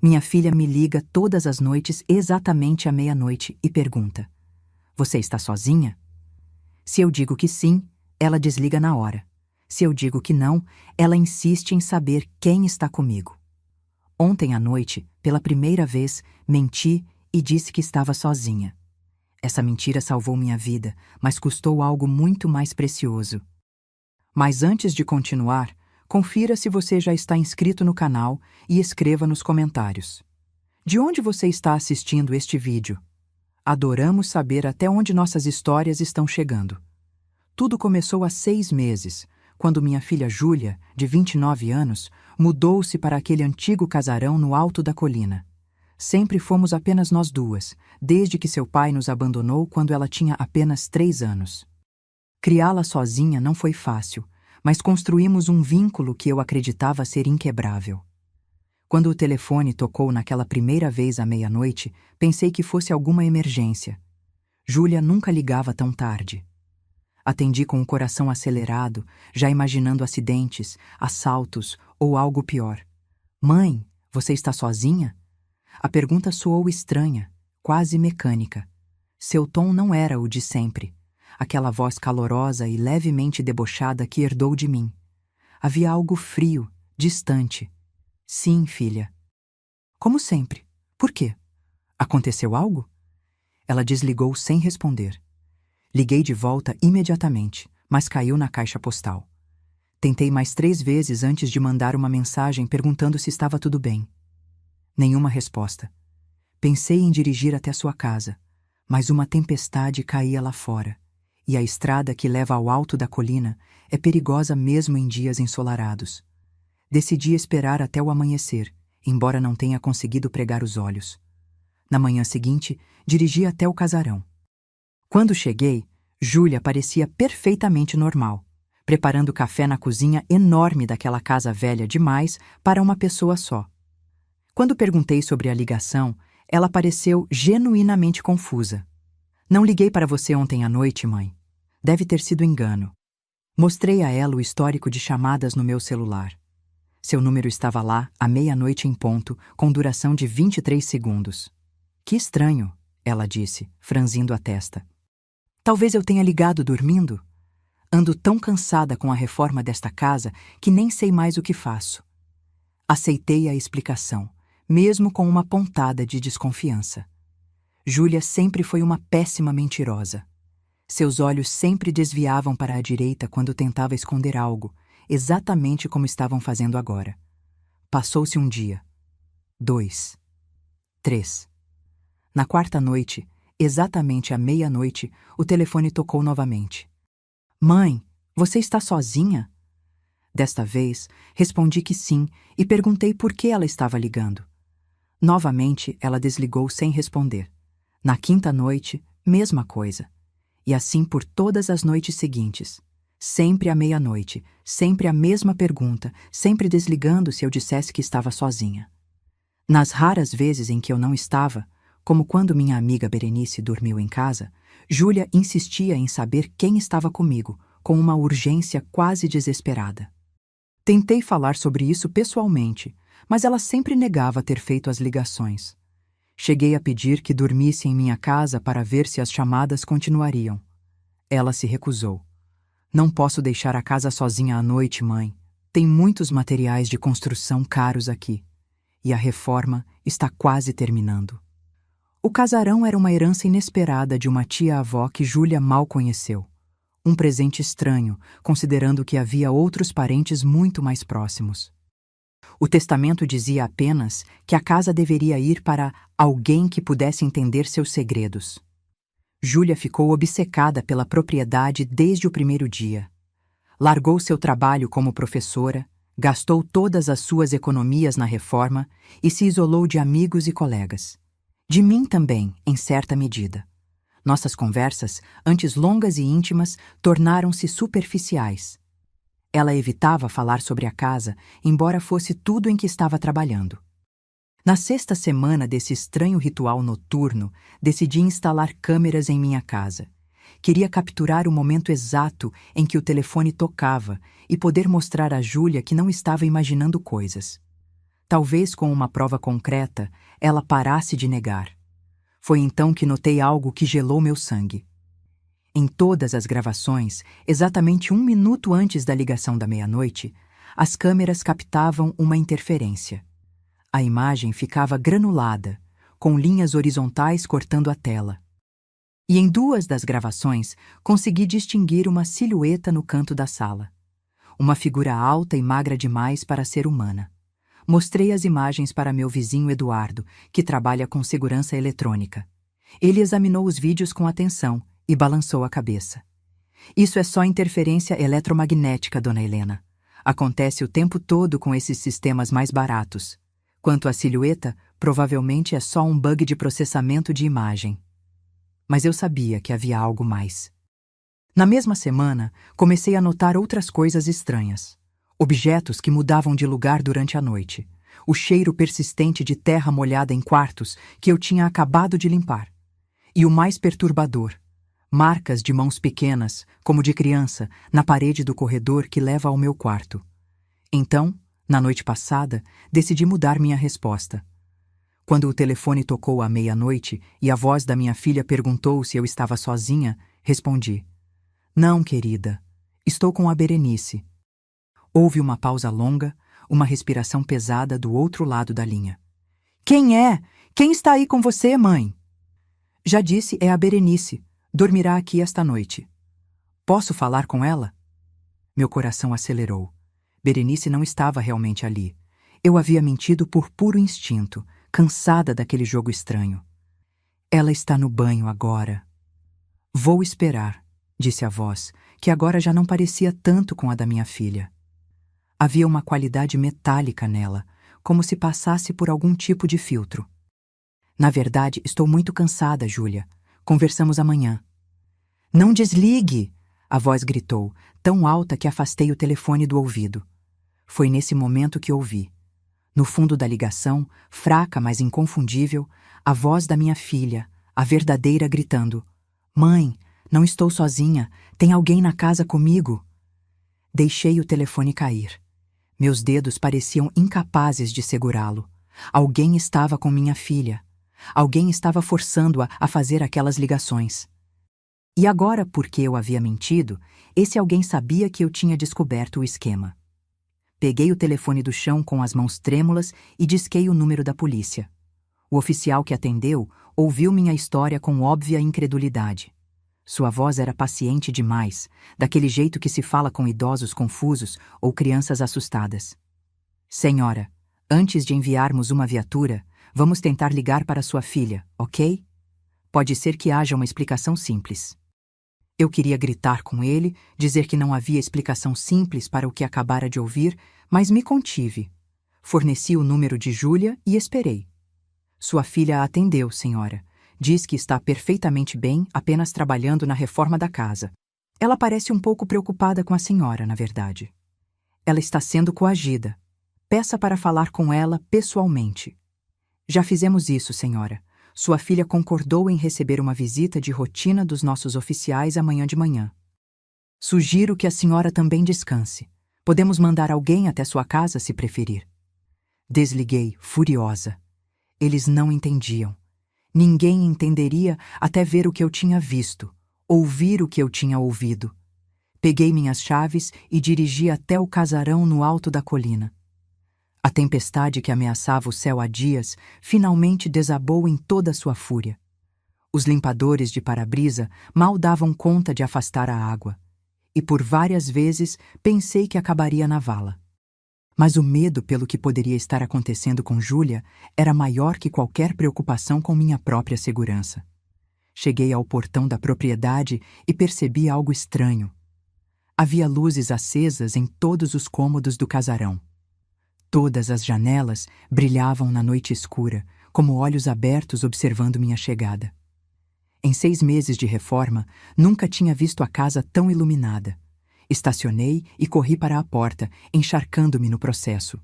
Minha filha me liga todas as noites exatamente à meia-noite e pergunta: "Você está sozinha?" Se eu digo que sim, ela desliga na hora. Se eu digo que não, ela insiste em saber quem está comigo. Ontem à noite, pela primeira vez, menti e disse que estava sozinha. Essa mentira salvou minha vida, mas custou algo muito mais precioso. Mas antes de continuar, confira se você já está inscrito no canal e escreva nos comentários. De onde você está assistindo este vídeo? Adoramos saber até onde nossas histórias estão chegando. Tudo começou há 6 meses, quando minha filha Júlia, de 29 anos, mudou-se para aquele antigo casarão no alto da colina. Sempre fomos apenas nós duas, desde que seu pai nos abandonou quando ela tinha apenas 3 anos. Criá-la sozinha não foi fácil, mas construímos um vínculo que eu acreditava ser inquebrável. Quando o telefone tocou naquela primeira vez à meia-noite, pensei que fosse alguma emergência. Júlia nunca ligava tão tarde. Atendi com o coração acelerado, já imaginando acidentes, assaltos ou algo pior. "Mãe, você está sozinha?" A pergunta soou estranha, quase mecânica. Seu tom não era o de sempre, aquela voz calorosa e levemente debochada que herdou de mim. Havia algo frio, distante. "Sim, filha." "Como sempre. Por quê? Aconteceu algo?" Ela desligou sem responder. Liguei de volta imediatamente, mas caiu na caixa postal. Tentei mais 3 vezes antes de mandar uma mensagem perguntando se estava tudo bem. Nenhuma resposta. Pensei em dirigir até sua casa, mas uma tempestade caía lá fora, e a estrada que leva ao alto da colina é perigosa mesmo em dias ensolarados. Decidi esperar até o amanhecer, embora não tenha conseguido pregar os olhos. Na manhã seguinte, dirigi até o casarão. Quando cheguei, Júlia parecia perfeitamente normal, preparando café na cozinha enorme daquela casa velha demais para uma pessoa só. Quando perguntei sobre a ligação, ela pareceu genuinamente confusa. "Não liguei para você ontem à noite, mãe. Deve ter sido engano." Mostrei a ela o histórico de chamadas no meu celular. Seu número estava lá, à meia-noite em ponto, com duração de 23 segundos. "Que estranho," ela disse, franzindo a testa. "Talvez eu tenha ligado dormindo. Ando tão cansada com a reforma desta casa que nem sei mais o que faço." Aceitei a explicação, mesmo com uma pontada de desconfiança. Júlia sempre foi uma péssima mentirosa. Seus olhos sempre desviavam para a direita quando tentava esconder algo, exatamente como estavam fazendo agora. Passou-se um dia. 2. 3. Na quarta noite, exatamente à meia-noite, o telefone tocou novamente. "Mãe, você está sozinha?" Desta vez, respondi que sim e perguntei por que ela estava ligando. Novamente, ela desligou sem responder. Na quinta noite, mesma coisa. E assim por todas as noites seguintes. Sempre à meia-noite, sempre a mesma pergunta, sempre desligando se eu dissesse que estava sozinha. Nas raras vezes em que eu não estava, como quando minha amiga Berenice dormiu em casa, Júlia insistia em saber quem estava comigo, com uma urgência quase desesperada. Tentei falar sobre isso pessoalmente, mas ela sempre negava ter feito as ligações. Cheguei a pedir que dormisse em minha casa para ver se as chamadas continuariam. Ela se recusou. "Não posso deixar a casa sozinha à noite, mãe. Tem muitos materiais de construção caros aqui. E a reforma está quase terminando." O casarão era uma herança inesperada de uma tia-avó que Júlia mal conheceu. Um presente estranho, considerando que havia outros parentes muito mais próximos. O testamento dizia apenas que a casa deveria ir para alguém que pudesse entender seus segredos. Júlia ficou obcecada pela propriedade desde o primeiro dia. Largou seu trabalho como professora, gastou todas as suas economias na reforma e se isolou de amigos e colegas. De mim também, em certa medida. Nossas conversas, antes longas e íntimas, tornaram-se superficiais. Ela evitava falar sobre a casa, embora fosse tudo em que estava trabalhando. Na sexta semana desse estranho ritual noturno, decidi instalar câmeras em minha casa. Queria capturar o momento exato em que o telefone tocava e poder mostrar a Júlia que não estava imaginando coisas. Talvez com uma prova concreta, ela parasse de negar. Foi então que notei algo que gelou meu sangue. Em todas as gravações, exatamente 1 minuto antes da ligação da meia-noite, as câmeras captavam uma interferência. A imagem ficava granulada, com linhas horizontais cortando a tela. E em 2 das gravações, consegui distinguir uma silhueta no canto da sala. Uma figura alta e magra demais para ser humana. Mostrei as imagens para meu vizinho Eduardo, que trabalha com segurança eletrônica. Ele examinou os vídeos com atenção e balançou a cabeça. Isso é só interferência eletromagnética, dona Helena. Acontece o tempo todo com esses sistemas mais baratos. Quanto à silhueta, provavelmente é só um bug de processamento de imagem. Mas eu sabia que havia algo mais. Na mesma semana, comecei a notar outras coisas estranhas. Objetos que mudavam de lugar durante a noite. O cheiro persistente de terra molhada em quartos que eu tinha acabado de limpar. E o mais perturbador, marcas de mãos pequenas, como de criança, na parede do corredor que leva ao meu quarto. Então, na noite passada, decidi mudar minha resposta. Quando o telefone tocou à meia-noite e a voz da minha filha perguntou se eu estava sozinha, respondi: "Não, querida. Estou com a Berenice." Houve uma pausa longa, uma respiração pesada do outro lado da linha. "Quem é? Quem está aí com você, mãe?" "Já disse, é a Berenice. Dormirá aqui esta noite." "Posso falar com ela?" Meu coração acelerou. Berenice não estava realmente ali. Eu havia mentido por puro instinto, cansada daquele jogo estranho. "Ela está no banho agora." "Vou esperar", disse a voz, que agora já não parecia tanto com a da minha filha. Havia uma qualidade metálica nela, como se passasse por algum tipo de filtro. "Na verdade, estou muito cansada, Júlia. Conversamos amanhã." "Não desligue!" A voz gritou, tão alta que afastei o telefone do ouvido. Foi nesse momento que ouvi. No fundo da ligação, fraca, mas inconfundível, a voz da minha filha, a verdadeira, gritando: "Mãe, não estou sozinha. Tem alguém na casa comigo." Deixei o telefone cair. Meus dedos pareciam incapazes de segurá-lo. Alguém estava com minha filha. Alguém estava forçando-a a fazer aquelas ligações. E agora, porque eu havia mentido, esse alguém sabia que eu tinha descoberto o esquema. Peguei o telefone do chão com as mãos trêmulas e disquei o número da polícia. O oficial que atendeu ouviu minha história com óbvia incredulidade. Sua voz era paciente demais, daquele jeito que se fala com idosos confusos ou crianças assustadas. "Senhora, antes de enviarmos uma viatura, vamos tentar ligar para sua filha, ok? Pode ser que haja uma explicação simples." Eu queria gritar com ele, dizer que não havia explicação simples para o que acabara de ouvir, mas me contive. Forneci o número de Júlia e esperei. "Sua filha a atendeu, senhora. Diz que está perfeitamente bem, apenas trabalhando na reforma da casa. Ela parece um pouco preocupada com a senhora, na verdade. Ela está sendo coagida. Peça para falar com ela pessoalmente." "Já fizemos isso, senhora. Sua filha concordou em receber uma visita de rotina dos nossos oficiais amanhã de manhã. Sugiro que a senhora também descanse. Podemos mandar alguém até sua casa se preferir." Desliguei, furiosa. Eles não entendiam. Ninguém entenderia até ver o que eu tinha visto, ouvir o que eu tinha ouvido. Peguei minhas chaves e dirigi até o casarão no alto da colina. A tempestade que ameaçava o céu há dias finalmente desabou em toda a sua fúria. Os limpadores de para-brisa mal davam conta de afastar a água, e por várias vezes pensei que acabaria na vala. Mas o medo pelo que poderia estar acontecendo com Júlia era maior que qualquer preocupação com minha própria segurança. Cheguei ao portão da propriedade e percebi algo estranho. Havia luzes acesas em todos os cômodos do casarão. Todas as janelas brilhavam na noite escura, como olhos abertos observando minha chegada. Em 6 meses de reforma, nunca tinha visto a casa tão iluminada. Estacionei e corri para a porta, encharcando-me no processo.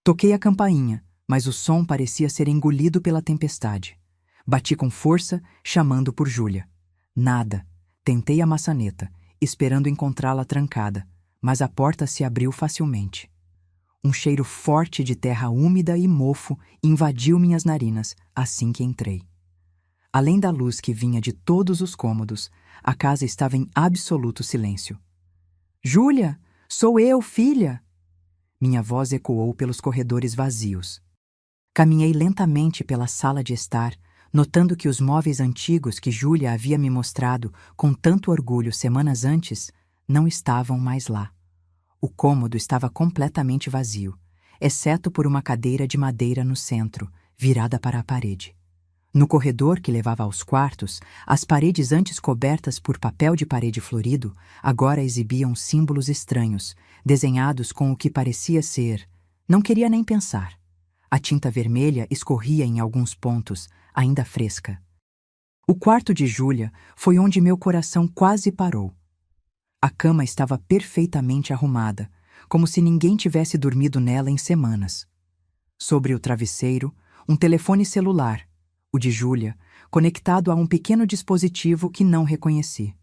Toquei a campainha, mas o som parecia ser engolido pela tempestade. Bati com força, chamando por Júlia. Nada. Tentei a maçaneta, esperando encontrá-la trancada, mas a porta se abriu facilmente. Um cheiro forte de terra úmida e mofo invadiu minhas narinas assim que entrei. Além da luz que vinha de todos os cômodos, a casa estava em absoluto silêncio. "Júlia, sou eu, filha!" Minha voz ecoou pelos corredores vazios. Caminhei lentamente pela sala de estar, notando que os móveis antigos que Júlia havia me mostrado com tanto orgulho semanas antes não estavam mais lá. O cômodo estava completamente vazio, exceto por uma cadeira de madeira no centro, virada para a parede. No corredor que levava aos quartos, as paredes antes cobertas por papel de parede florido agora exibiam símbolos estranhos, desenhados com o que parecia ser... Não queria nem pensar. A tinta vermelha escorria em alguns pontos, ainda fresca. O quarto de Júlia foi onde meu coração quase parou. A cama estava perfeitamente arrumada, como se ninguém tivesse dormido nela em semanas. Sobre o travesseiro, um telefone celular, o de Júlia, conectado a um pequeno dispositivo que não reconheci.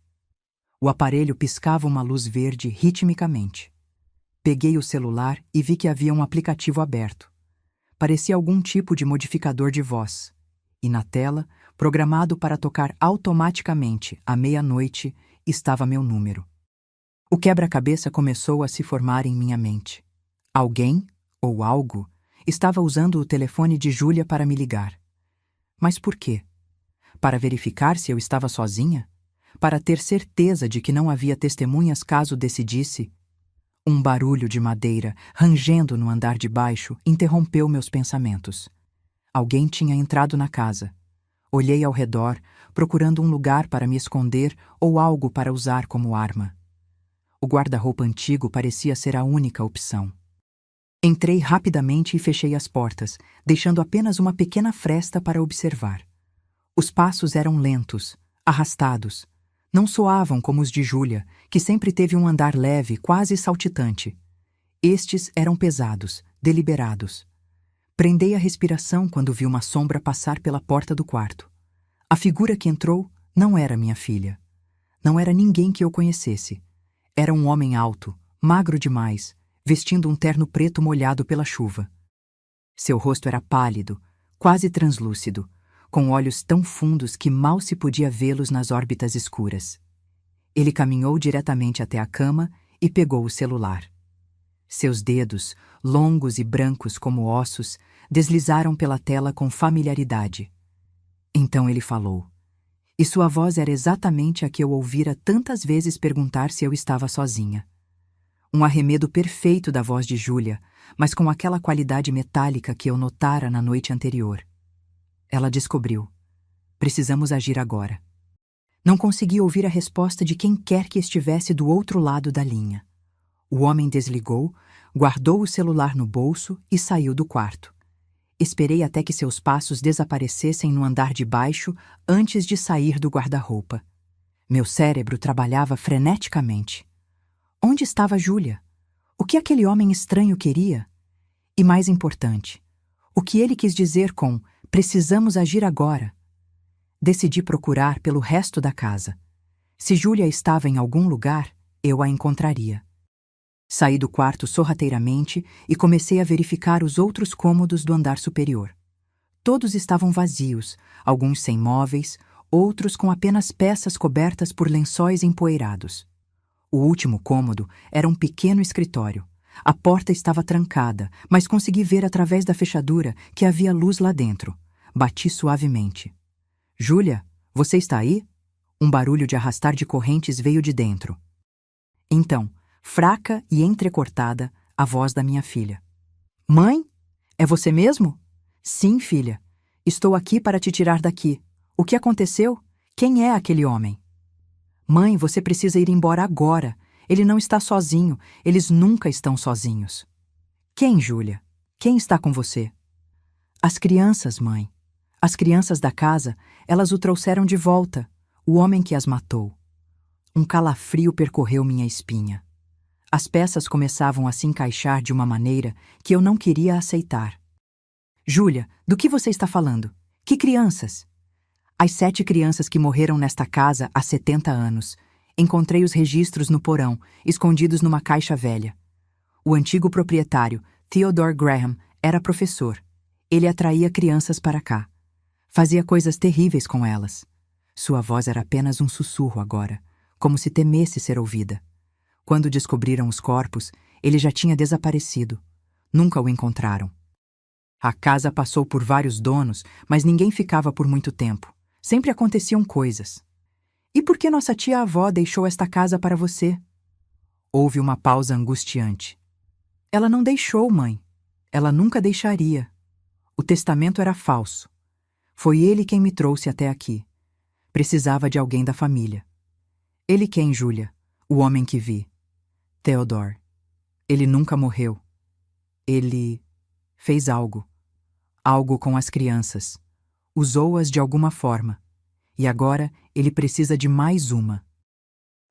O aparelho piscava uma luz verde ritmicamente. Peguei o celular e vi que havia um aplicativo aberto. Parecia algum tipo de modificador de voz. E na tela, programado para tocar automaticamente à meia-noite, estava meu número. O quebra-cabeça começou a se formar em minha mente. Alguém, ou algo, estava usando o telefone de Júlia para me ligar. Mas por quê? Para verificar se eu estava sozinha? Para ter certeza de que não havia testemunhas caso decidisse? Um barulho de madeira, rangendo no andar de baixo, interrompeu meus pensamentos. Alguém tinha entrado na casa. Olhei ao redor, procurando um lugar para me esconder ou algo para usar como arma. O guarda-roupa antigo parecia ser a única opção. Entrei rapidamente e fechei as portas, deixando apenas uma pequena fresta para observar. Os passos eram lentos, arrastados. Não soavam como os de Júlia, que sempre teve um andar leve, quase saltitante. Estes eram pesados, deliberados. Prendei a respiração quando vi uma sombra passar pela porta do quarto. A figura que entrou não era minha filha. Não era ninguém que eu conhecesse. Era um homem alto, magro demais, vestindo um terno preto molhado pela chuva. Seu rosto era pálido, quase translúcido, com olhos tão fundos que mal se podia vê-los nas órbitas escuras. Ele caminhou diretamente até a cama e pegou o celular. Seus dedos, longos e brancos como ossos, deslizaram pela tela com familiaridade. Então ele falou. E sua voz era exatamente a que eu ouvira tantas vezes perguntar se eu estava sozinha. Um arremedo perfeito da voz de Júlia, mas com aquela qualidade metálica que eu notara na noite anterior. Ela descobriu. Precisamos agir agora. Não consegui ouvir a resposta de quem quer que estivesse do outro lado da linha. O homem desligou, guardou o celular no bolso e saiu do quarto. Esperei até que seus passos desaparecessem no andar de baixo antes de sair do guarda-roupa. Meu cérebro trabalhava freneticamente. Onde estava Júlia? O que aquele homem estranho queria? E mais importante, o que ele quis dizer com "precisamos agir agora"? Decidi procurar pelo resto da casa. Se Júlia estava em algum lugar, eu a encontraria. Saí do quarto sorrateiramente e comecei a verificar os outros cômodos do andar superior. Todos estavam vazios, alguns sem móveis, outros com apenas peças cobertas por lençóis empoeirados. O último cômodo era um pequeno escritório. A porta estava trancada, mas consegui ver através da fechadura que havia luz lá dentro. Bati suavemente. "Júlia, você está aí?" Um barulho de arrastar de correntes veio de dentro. Então, fraca e entrecortada, a voz da minha filha. "Mãe? É você mesmo?" "Sim, filha. Estou aqui para te tirar daqui. O que aconteceu? Quem é aquele homem?" "Mãe, você precisa ir embora agora. Ele não está sozinho. Eles nunca estão sozinhos." "Quem, Júlia? Quem está com você?" "As crianças, mãe. As crianças da casa, elas o trouxeram de volta. O homem que as matou." Um calafrio percorreu minha espinha. As peças começavam a se encaixar de uma maneira que eu não queria aceitar. "Júlia, do que você está falando? Que crianças?" "As 7 crianças que morreram nesta casa há 70 anos. Encontrei os registros no porão, escondidos numa caixa velha. O antigo proprietário, Theodore Graham era professor. Ele atraía crianças para cá. Fazia coisas terríveis com elas. Sua voz era apenas um sussurro agora, como se temesse ser ouvida. Quando descobriram os corpos, ele já tinha desaparecido. Nunca o encontraram. A casa passou por vários donos, mas ninguém ficava por muito tempo. Sempre aconteciam coisas. E por que nossa tia-avó deixou esta casa para você? Houve uma pausa angustiante. Ela não deixou, mãe. Ela nunca deixaria. O testamento era falso. Foi ele quem me trouxe até aqui. Precisava de alguém da família. Ele quem, Júlia? O homem que vi. Theodore. Ele nunca morreu. Ele fez algo. Algo com as crianças. Usou-as de alguma forma. E agora ele precisa de mais uma.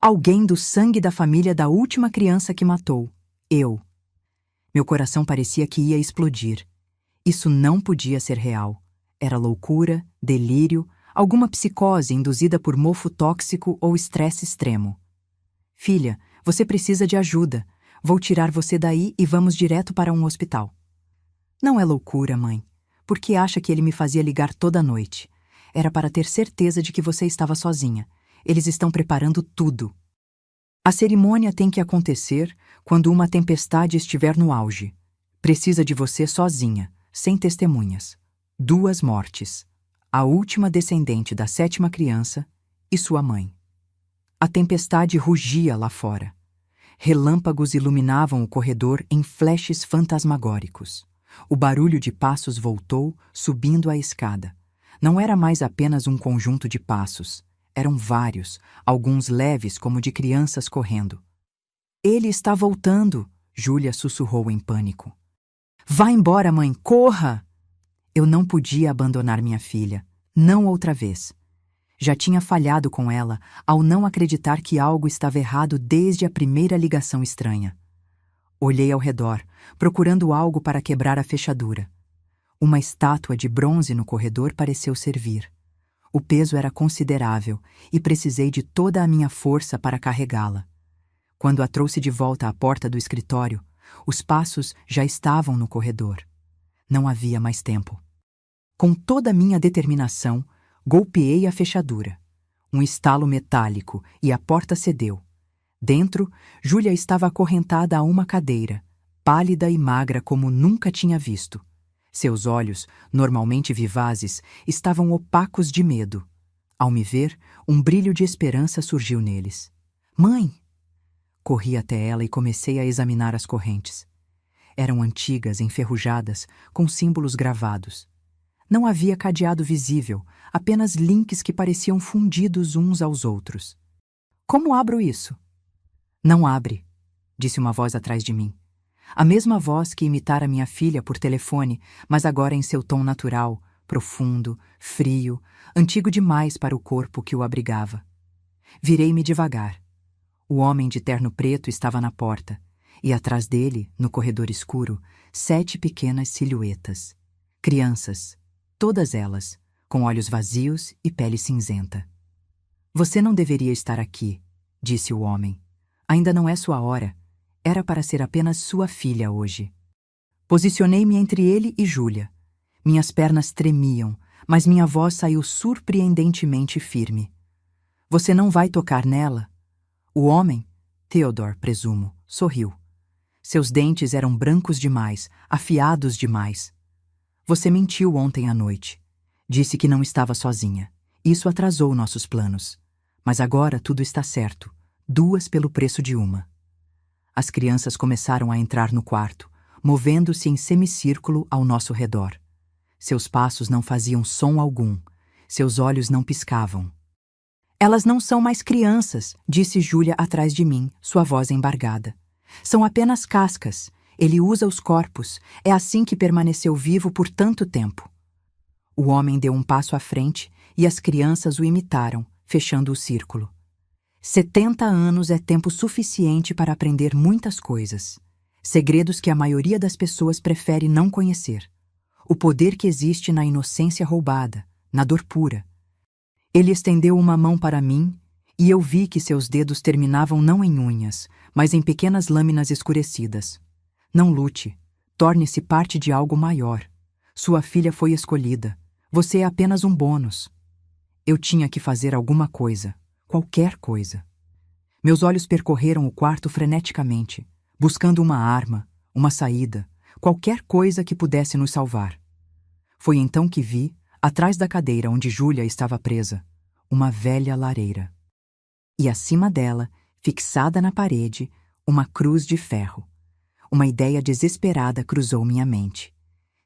Alguém do sangue da família da última criança que matou. Eu. Meu coração parecia que ia explodir. Isso não podia ser real. Era loucura, delírio, alguma psicose induzida por mofo tóxico ou estresse extremo. Filha, você precisa de ajuda. Vou tirar você daí e vamos direto para um hospital. Não é loucura, mãe. Por que acha que ele me fazia ligar toda noite? Era para ter certeza de que você estava sozinha. Eles estão preparando tudo. A cerimônia tem que acontecer quando uma tempestade estiver no auge. Precisa de você sozinha, sem testemunhas. 2 mortes. A última descendente da 7ª criança e sua mãe. A tempestade rugia lá fora. Relâmpagos iluminavam o corredor em flashes fantasmagóricos. O barulho de passos voltou, subindo a escada. Não era mais apenas um conjunto de passos. Eram vários, alguns leves como de crianças correndo. Ele está voltando, Júlia sussurrou em pânico. Vá embora, mãe, corra! Eu não podia abandonar minha filha, não outra vez. Já tinha falhado com ela ao não acreditar que algo estava errado desde a primeira ligação estranha. Olhei ao redor, procurando algo para quebrar a fechadura. Uma estátua de bronze no corredor pareceu servir. O peso era considerável e precisei de toda a minha força para carregá-la. Quando a trouxe de volta à porta do escritório, os passos já estavam no corredor. Não havia mais tempo. Com toda a minha determinação, golpeei a fechadura. Um estalo metálico e a porta cedeu. Dentro, Júlia estava acorrentada a uma cadeira, pálida e magra como nunca tinha visto. Seus olhos, normalmente vivazes, estavam opacos de medo. Ao me ver, um brilho de esperança surgiu neles. Mãe! Corri até ela e comecei a examinar as correntes. Eram antigas, enferrujadas, com símbolos gravados. Não havia cadeado visível, apenas links que pareciam fundidos uns aos outros. Como abro isso? Não abre, disse uma voz atrás de mim. A mesma voz que imitara minha filha por telefone, mas agora em seu tom natural, profundo, frio, antigo demais para o corpo que o abrigava. Virei-me devagar. O homem de terno preto estava na porta, e atrás dele, no corredor escuro, 7 pequenas silhuetas. Crianças, todas elas, com olhos vazios e pele cinzenta. Você não deveria estar aqui, disse o homem. Ainda não é sua hora. Era para ser apenas sua filha hoje. Posicionei-me entre ele e Júlia. Minhas pernas tremiam, mas minha voz saiu surpreendentemente firme. Você não vai tocar nela? O homem, Theodore, presumo, sorriu. Seus dentes eram brancos demais, afiados demais. Você mentiu ontem à noite. Disse que não estava sozinha. Isso atrasou nossos planos. Mas agora tudo está certo. 2 pelo preço de uma. As crianças começaram a entrar no quarto, movendo-se em semicírculo ao nosso redor. Seus passos não faziam som algum. Seus olhos não piscavam. Elas não são mais crianças, disse Júlia atrás de mim, sua voz embargada. São apenas cascas. Ele usa os corpos. É assim que permaneceu vivo por tanto tempo. O homem deu um passo à frente e as crianças o imitaram, fechando o círculo. 70 anos é tempo suficiente para aprender muitas coisas. Segredos que a maioria das pessoas prefere não conhecer. O poder que existe na inocência roubada, na dor pura. Ele estendeu uma mão para mim e eu vi que seus dedos terminavam não em unhas, mas em pequenas lâminas escurecidas. Não lute. Torne-se parte de algo maior. Sua filha foi escolhida. Você é apenas um bônus. Eu tinha que fazer alguma coisa. Qualquer coisa. Meus olhos percorreram o quarto freneticamente, buscando uma arma, uma saída, qualquer coisa que pudesse nos salvar. Foi então que vi, atrás da cadeira onde Júlia estava presa, uma velha lareira. E acima dela, fixada na parede, uma cruz de ferro. Uma ideia desesperada cruzou minha mente.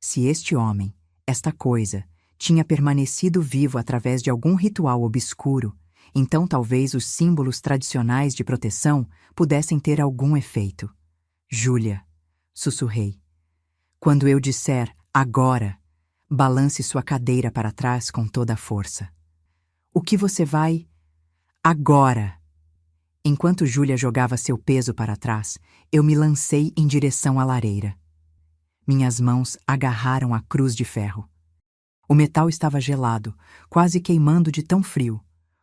Se este homem, esta coisa, tinha permanecido vivo através de algum ritual obscuro, então talvez os símbolos tradicionais de proteção pudessem ter algum efeito. Júlia, sussurrei. Quando eu disser agora, balance sua cadeira para trás com toda a força. O que você vai... Agora! Enquanto Júlia jogava seu peso para trás, eu me lancei em direção à lareira. Minhas mãos agarraram a cruz de ferro. O metal estava gelado, quase queimando de tão frio.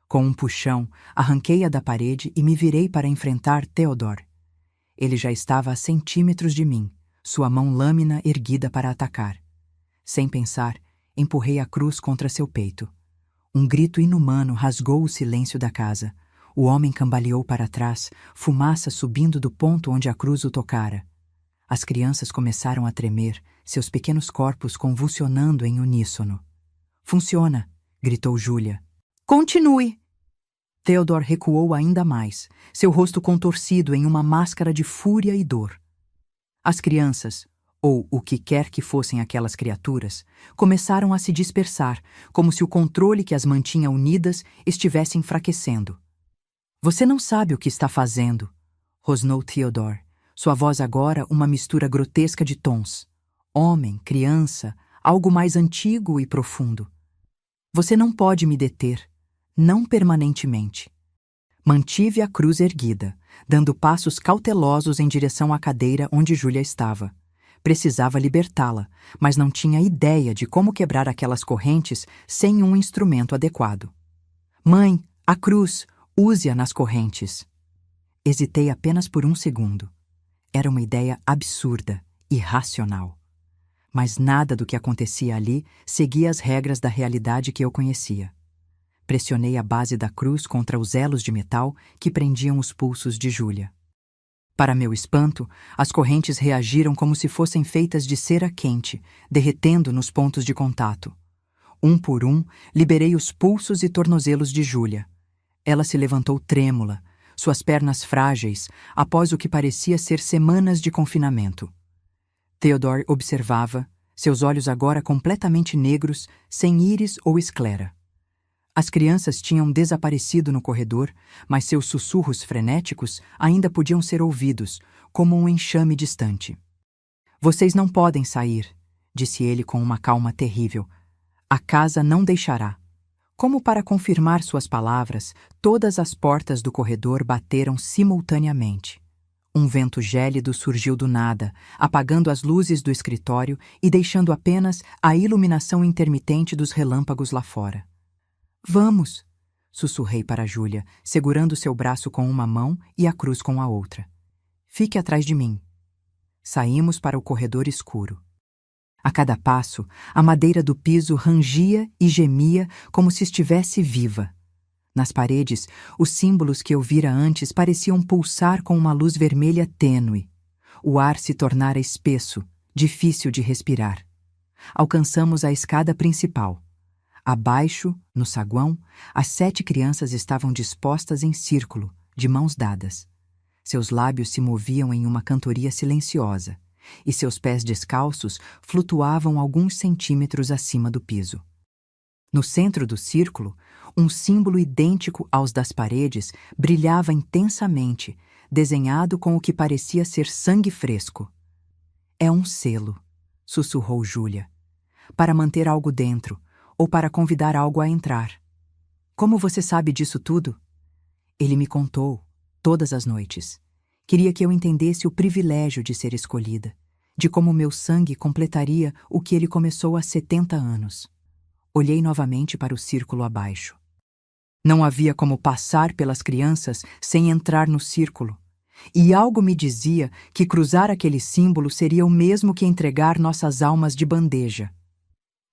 Com um puxão, arranquei-a da parede e me virei para enfrentar Theodore. Ele já estava a centímetros de mim, sua mão lâmina erguida para atacar. Sem pensar, empurrei a cruz contra seu peito. Um grito inumano rasgou o silêncio da casa. O homem cambaleou para trás, fumaça subindo do ponto onde a cruz o tocara. As crianças começaram a tremer, seus pequenos corpos convulsionando em uníssono. Funciona! Gritou Júlia. Continue! Theodore recuou ainda mais, seu rosto contorcido em uma máscara de fúria e dor. As crianças, ou o que quer que fossem aquelas criaturas, começaram a se dispersar, como se o controle que as mantinha unidas estivesse enfraquecendo. Você não sabe o que está fazendo, rosnou Theodore, sua voz agora uma mistura grotesca de tons. Homem, criança, algo mais antigo e profundo. Você não pode me deter, não permanentemente. Mantive a cruz erguida, dando passos cautelosos em direção à cadeira onde Júlia estava. Precisava libertá-la, mas não tinha ideia de como quebrar aquelas correntes sem um instrumento adequado. Mãe, a cruz, use-a nas correntes. Hesitei apenas por um segundo. Era uma ideia absurda, irracional. Mas nada do que acontecia ali seguia as regras da realidade que eu conhecia. Pressionei a base da cruz contra os elos de metal que prendiam os pulsos de Júlia. Para meu espanto, as correntes reagiram como se fossem feitas de cera quente, derretendo nos pontos de contato. Um por um, liberei os pulsos e tornozelos de Júlia. Ela se levantou trêmula, suas pernas frágeis, após o que parecia ser semanas de confinamento. Theodore observava, seus olhos agora completamente negros, sem íris ou esclera. As crianças tinham desaparecido no corredor, mas seus sussurros frenéticos ainda podiam ser ouvidos, como um enxame distante. Vocês não podem sair, disse ele com uma calma terrível. A casa não deixará. Como para confirmar suas palavras, todas as portas do corredor bateram simultaneamente. Um vento gélido surgiu do nada, apagando as luzes do escritório e deixando apenas a iluminação intermitente dos relâmpagos lá fora. Vamos! Sussurrei para Júlia, segurando seu braço com uma mão e a cruz com a outra. Fique atrás de mim. Saímos para o corredor escuro. A cada passo, a madeira do piso rangia e gemia como se estivesse viva. Nas paredes, os símbolos que eu vira antes pareciam pulsar com uma luz vermelha tênue. O ar se tornara espesso, difícil de respirar. Alcançamos a escada principal. Abaixo, no saguão, as 7 crianças estavam dispostas em círculo, de mãos dadas. Seus lábios se moviam em uma cantoria silenciosa, e seus pés descalços flutuavam alguns centímetros acima do piso. No centro do círculo, um símbolo idêntico aos das paredes brilhava intensamente, desenhado com o que parecia ser sangue fresco. É um selo, sussurrou Júlia, para manter algo dentro, ou para convidar algo a entrar. Como você sabe disso tudo? Ele me contou, todas as noites. Queria que eu entendesse o privilégio de ser escolhida, de como meu sangue completaria o que ele começou há 70 anos. Olhei novamente para o círculo abaixo. Não havia como passar pelas crianças sem entrar no círculo. e algo me dizia que cruzar aquele símbolo seria o mesmo que entregar nossas almas de bandeja.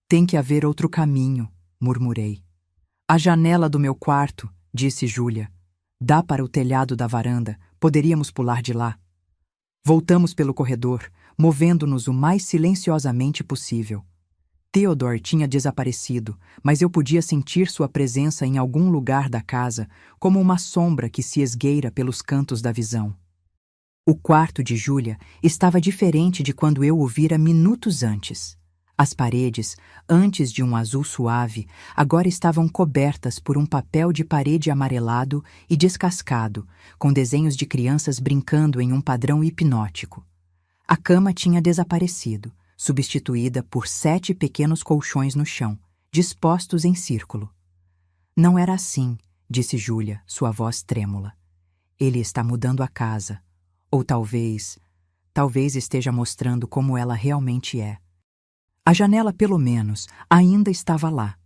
Tem que haver outro caminho, murmurei. A janela do meu quarto, disse Júlia. Dá para o telhado da varanda, poderíamos pular de lá. Voltamos pelo corredor, movendo-nos o mais silenciosamente possível. Theodore tinha desaparecido, mas eu podia sentir sua presença em algum lugar da casa, como uma sombra que se esgueira pelos cantos da visão. O quarto de Júlia estava diferente de quando eu o vira minutos antes. As paredes, antes de um azul suave, agora estavam cobertas por um papel de parede amarelado e descascado, com desenhos de crianças brincando em um padrão hipnótico. A cama tinha desaparecido, substituída por 7 pequenos colchões no chão, dispostos em círculo. Não era assim, disse Júlia, sua voz trêmula. Ele está mudando a casa. Ou talvez esteja mostrando como ela realmente é. A janela, pelo menos, ainda estava lá.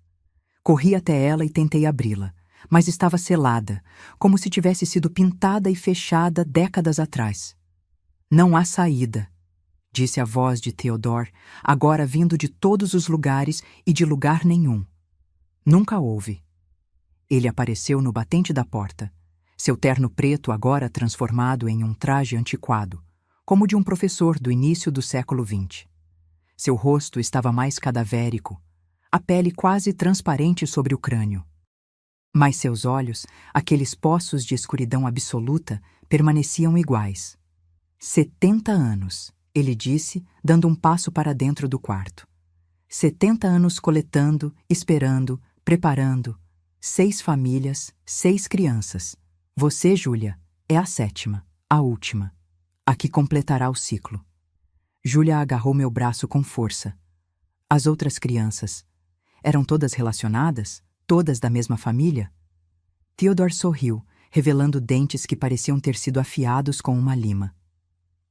Corri até ela e tentei abri-la, mas estava selada, como se tivesse sido pintada e fechada décadas atrás. Não há saída, disse a voz de Theodore, agora vindo de todos os lugares e de lugar nenhum. Nunca houve. Ele apareceu no batente da porta, seu terno preto agora transformado em um traje antiquado, como de um professor do início do século XX. Seu rosto estava mais cadavérico, a pele quase transparente sobre o crânio. Mas seus olhos, aqueles poços de escuridão absoluta, permaneciam iguais. 70 anos, ele disse, dando um passo para dentro do quarto. 70 anos coletando, esperando, preparando. 6 famílias, 6 crianças. Você, Júlia, é a 7ª, a última, a que completará o ciclo. Júlia agarrou meu braço com força. As outras crianças, eram todas relacionadas? Todas da mesma família? Theodore sorriu, revelando dentes que pareciam ter sido afiados com uma lima.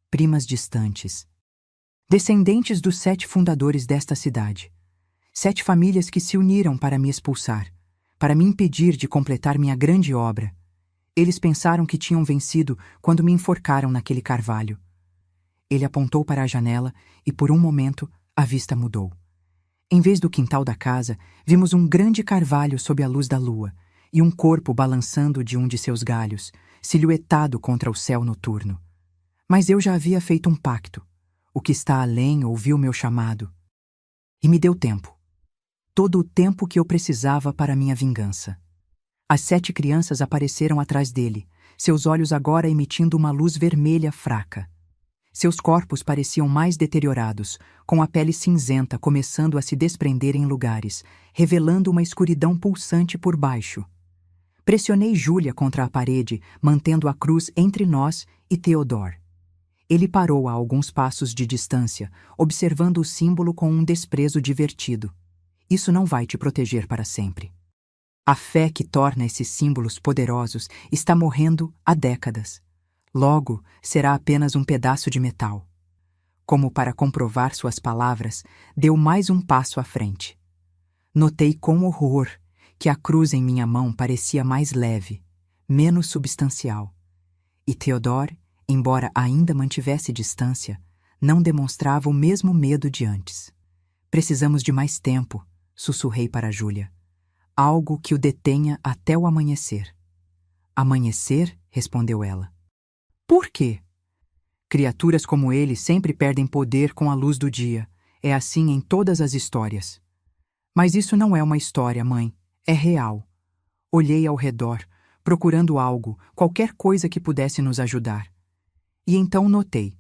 Primas distantes. Descendentes dos 7 fundadores desta cidade. 7 famílias que se uniram para me expulsar, para me impedir de completar minha grande obra. Eles pensaram que tinham vencido quando me enforcaram naquele carvalho. Ele apontou para a janela e, por um momento, a vista mudou. Em vez do quintal da casa, vimos um grande carvalho sob a luz da lua e um corpo balançando de um de seus galhos, silhuetado contra o céu noturno. Mas eu já havia feito um pacto. O que está além ouviu meu chamado. E me deu tempo. Todo o tempo que eu precisava para minha vingança. As 7 crianças apareceram atrás dele, seus olhos agora emitindo uma luz vermelha fraca. Seus corpos pareciam mais deteriorados, com a pele cinzenta começando a se desprender em lugares, revelando uma escuridão pulsante por baixo. Pressionei Júlia contra a parede, mantendo a cruz entre nós e Theodore. Ele parou a alguns passos de distância, observando o símbolo com um desprezo divertido. Isso não vai te proteger para sempre. A fé que torna esses símbolos poderosos está morrendo há décadas. Logo, será apenas um pedaço de metal. Como para comprovar suas palavras, deu mais um passo à frente. Notei com horror que a cruz em minha mão parecia mais leve, menos substancial. E Theodore, embora ainda mantivesse distância, não demonstrava o mesmo medo de antes. Precisamos de mais tempo, sussurrei para Júlia. Algo que o detenha até o amanhecer. Amanhecer? Respondeu ela. Por quê? Criaturas como ele sempre perdem poder com a luz do dia. É assim em todas as histórias. Mas isso não é uma história, mãe. É real. Olhei ao redor, procurando algo, qualquer coisa que pudesse nos ajudar. E então notei.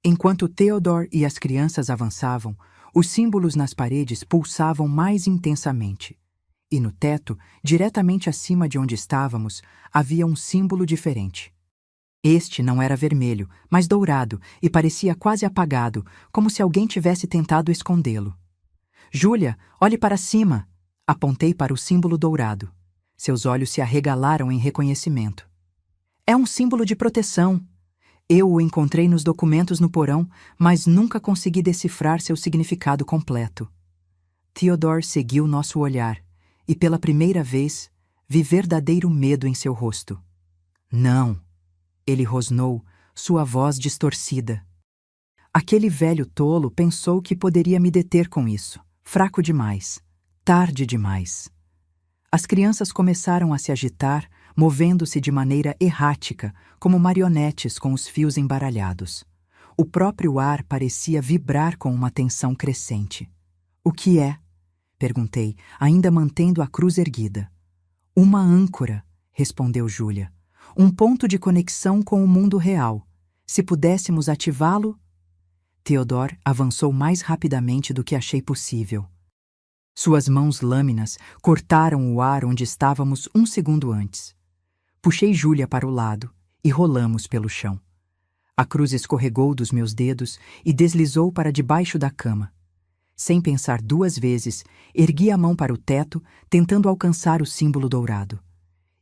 Enquanto Theodore e as crianças avançavam, os símbolos nas paredes pulsavam mais intensamente. E no teto, diretamente acima de onde estávamos, havia um símbolo diferente. Este não era vermelho, mas dourado, e parecia quase apagado, como se alguém tivesse tentado escondê-lo. Júlia, olhe para cima! Apontei para o símbolo dourado. Seus olhos se arregalaram em reconhecimento. É um símbolo de proteção. Eu o encontrei nos documentos no porão, mas nunca consegui decifrar seu significado completo. Theodore seguiu nosso olhar, e pela primeira vez, vi verdadeiro medo em seu rosto. Não! Ele rosnou, sua voz distorcida. Aquele velho tolo pensou que poderia me deter com isso. Fraco demais. Tarde demais. As crianças começaram a se agitar, movendo-se de maneira errática, como marionetes com os fios embaralhados. O próprio ar parecia vibrar com uma tensão crescente. "O que é?" perguntei, ainda mantendo a cruz erguida. "Uma âncora", respondeu Júlia. "Um ponto de conexão com o mundo real. Se pudéssemos ativá-lo..." Theodore avançou mais rapidamente do que achei possível. Suas mãos lâminas cortaram o ar onde estávamos um segundo antes. Puxei Júlia para o lado e rolamos pelo chão. A cruz escorregou dos meus dedos e deslizou para debaixo da cama. Sem pensar duas vezes, ergui a mão para o teto, tentando alcançar o símbolo dourado.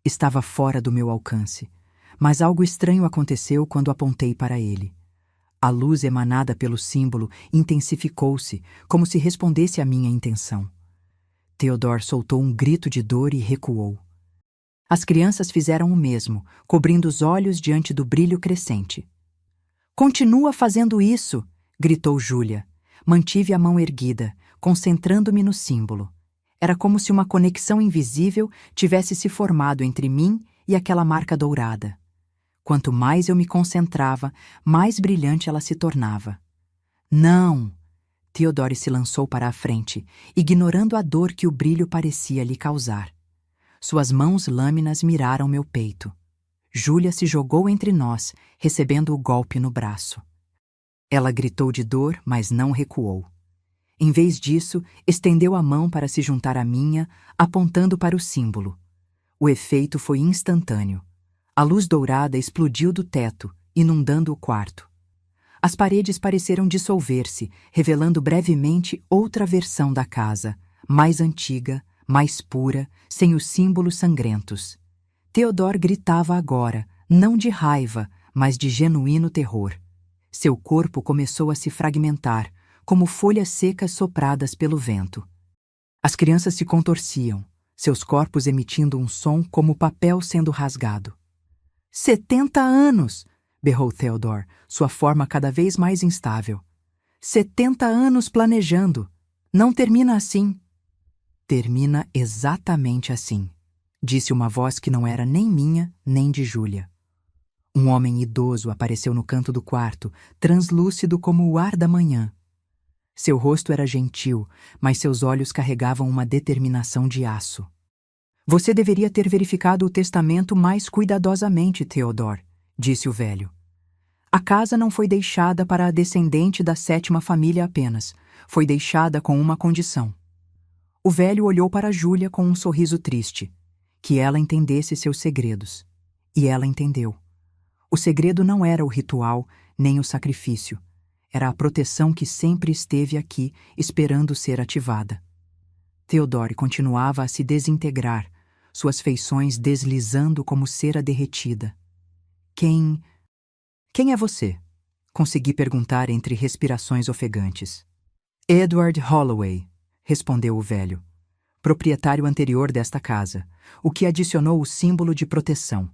Estava fora do meu alcance, mas algo estranho aconteceu quando apontei para ele. A luz emanada pelo símbolo intensificou-se, como se respondesse à minha intenção. Theodore soltou um grito de dor e recuou. As crianças fizeram o mesmo, cobrindo os olhos diante do brilho crescente. "Continua fazendo isso!" gritou Júlia. Mantive a mão erguida, concentrando-me no símbolo. Era como se uma conexão invisível tivesse se formado entre mim e aquela marca dourada. Quanto mais eu me concentrava, mais brilhante ela se tornava. "Não!" Theodore se lançou para a frente, ignorando a dor que o brilho parecia lhe causar. Suas mãos lâminas miraram meu peito. Júlia se jogou entre nós, recebendo o golpe no braço. Ela gritou de dor, mas não recuou. Em vez disso, estendeu a mão para se juntar à minha, apontando para o símbolo. O efeito foi instantâneo. A luz dourada explodiu do teto, inundando o quarto. As paredes pareceram dissolver-se, revelando brevemente outra versão da casa, mais antiga, mais pura, sem os símbolos sangrentos. Theodore gritava agora, não de raiva, mas de genuíno terror. Seu corpo começou a se fragmentar, como folhas secas sopradas pelo vento. As crianças se contorciam, seus corpos emitindo um som como papel sendo rasgado. 70 anos! Berrou Theodore, sua forma cada vez mais instável. 70 anos planejando. Não termina assim. Termina exatamente assim, disse uma voz que não era nem minha, nem de Júlia. Um homem idoso apareceu no canto do quarto, translúcido como o ar da manhã. Seu rosto era gentil, mas seus olhos carregavam uma determinação de aço. Você deveria ter verificado o testamento mais cuidadosamente, Theodore, disse o velho. A casa não foi deixada para a descendente da 7ª família apenas. Foi deixada com uma condição. O velho olhou para Júlia com um sorriso triste. Que ela entendesse seus segredos. E ela entendeu. O segredo não era o ritual, nem o sacrifício. Era a proteção que sempre esteve aqui, esperando ser ativada. Theodore continuava a se desintegrar, suas feições deslizando como cera derretida. Quem é você? Consegui perguntar entre respirações ofegantes. Edward Holloway, respondeu o velho. Proprietário anterior desta casa, o que adicionou o símbolo de proteção.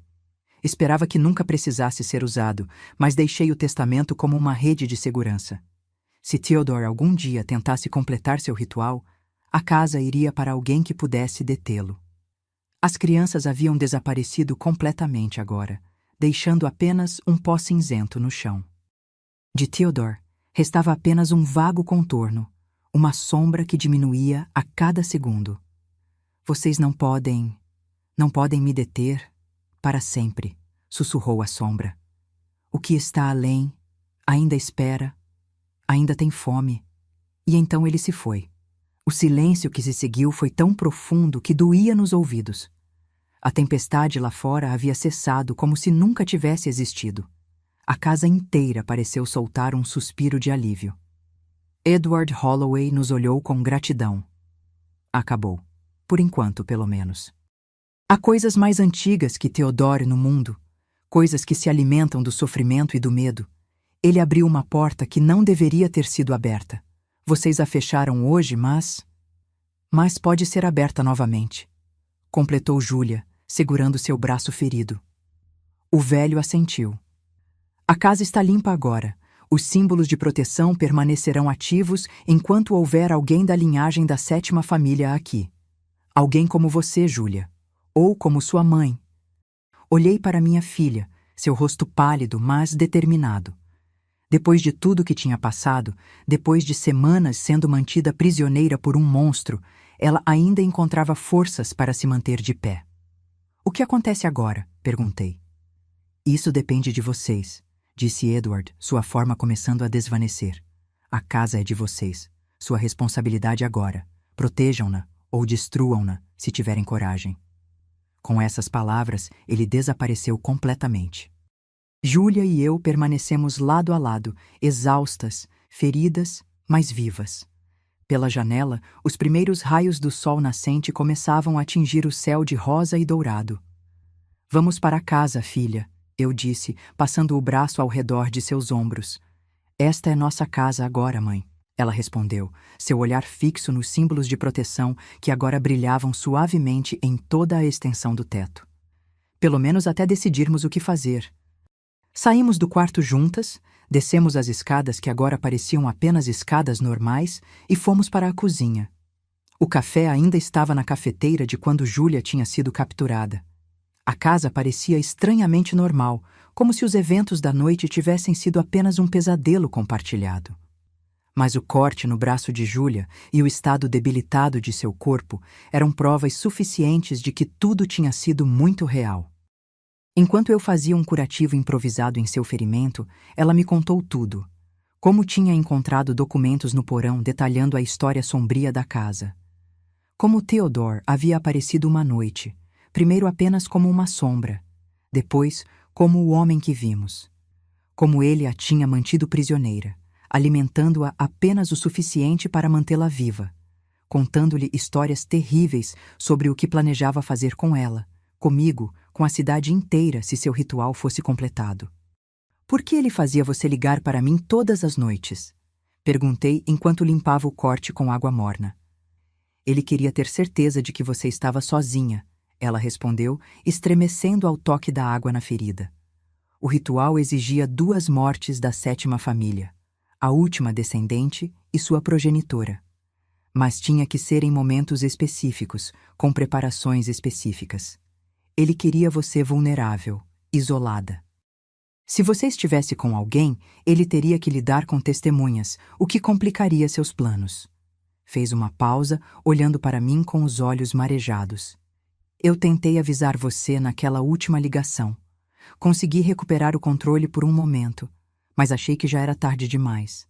Esperava que nunca precisasse ser usado, mas deixei o testamento como uma rede de segurança. Se Theodore algum dia tentasse completar seu ritual, a casa iria para alguém que pudesse detê-lo. As crianças haviam desaparecido completamente agora, deixando apenas um pó cinzento no chão. De Theodore, restava apenas um vago contorno, uma sombra que diminuía a cada segundo. Vocês não podem me deter para sempre, sussurrou a sombra. O que está além ainda espera, ainda tem fome. E então ele se foi. O silêncio que se seguiu foi tão profundo que doía nos ouvidos. A tempestade lá fora havia cessado como se nunca tivesse existido. A casa inteira pareceu soltar um suspiro de alívio. Edward Holloway nos olhou com gratidão. Acabou. Por enquanto, pelo menos. Há coisas mais antigas que Theodore no mundo, coisas que se alimentam do sofrimento e do medo. Ele abriu uma porta que não deveria ter sido aberta. Vocês a fecharam hoje, mas pode ser aberta novamente. Completou Júlia, segurando seu braço ferido. O velho assentiu. A casa está limpa agora. Os símbolos de proteção permanecerão ativos enquanto houver alguém da linhagem da 7ª família aqui. Alguém como você, Júlia. Ou como sua mãe. Olhei para minha filha, seu rosto pálido, mas determinado. Depois de tudo que tinha passado, depois de semanas sendo mantida prisioneira por um monstro, ela ainda encontrava forças para se manter de pé. O que acontece agora? Perguntei. Isso depende de vocês, disse Edward, sua forma começando a desvanecer. A casa é de vocês. Sua responsabilidade agora. Protejam-na ou destruam-na, se tiverem coragem. Com essas palavras, ele desapareceu completamente. Júlia e eu permanecemos lado a lado, exaustas, feridas, mas vivas. Pela janela, os primeiros raios do sol nascente começavam a atingir o céu de rosa e dourado. Vamos para casa, filha, eu disse, passando o braço ao redor de seus ombros. Esta é nossa casa agora, mãe, ela respondeu, seu olhar fixo nos símbolos de proteção que agora brilhavam suavemente em toda a extensão do teto. Pelo menos até decidirmos o que fazer. Saímos do quarto juntas, descemos as escadas que agora pareciam apenas escadas normais e fomos para a cozinha. O café ainda estava na cafeteira de quando Júlia tinha sido capturada. A casa parecia estranhamente normal, como se os eventos da noite tivessem sido apenas um pesadelo compartilhado. Mas o corte no braço de Júlia e o estado debilitado de seu corpo eram provas suficientes de que tudo tinha sido muito real. Enquanto eu fazia um curativo improvisado em seu ferimento, ela me contou tudo. Como tinha encontrado documentos no porão detalhando a história sombria da casa. Como Theodore havia aparecido uma noite, primeiro apenas como uma sombra, depois como o homem que vimos. Como ele a tinha mantido prisioneira, alimentando-a apenas o suficiente para mantê-la viva, contando-lhe histórias terríveis sobre o que planejava fazer com ela, comigo, com a cidade inteira se seu ritual fosse completado. Por que ele fazia você ligar para mim todas as noites? Perguntei enquanto limpava o corte com água morna. Ele queria ter certeza de que você estava sozinha, ela respondeu, estremecendo ao toque da água na ferida. O ritual exigia 2 mortes da 7ª família, a última descendente e sua progenitora. Mas tinha que ser em momentos específicos, com preparações específicas. Ele queria você vulnerável, isolada. Se você estivesse com alguém, ele teria que lidar com testemunhas, o que complicaria seus planos. Fez uma pausa, olhando para mim com os olhos marejados. Eu tentei avisar você naquela última ligação. Consegui recuperar o controle por um momento, mas achei que já era tarde demais.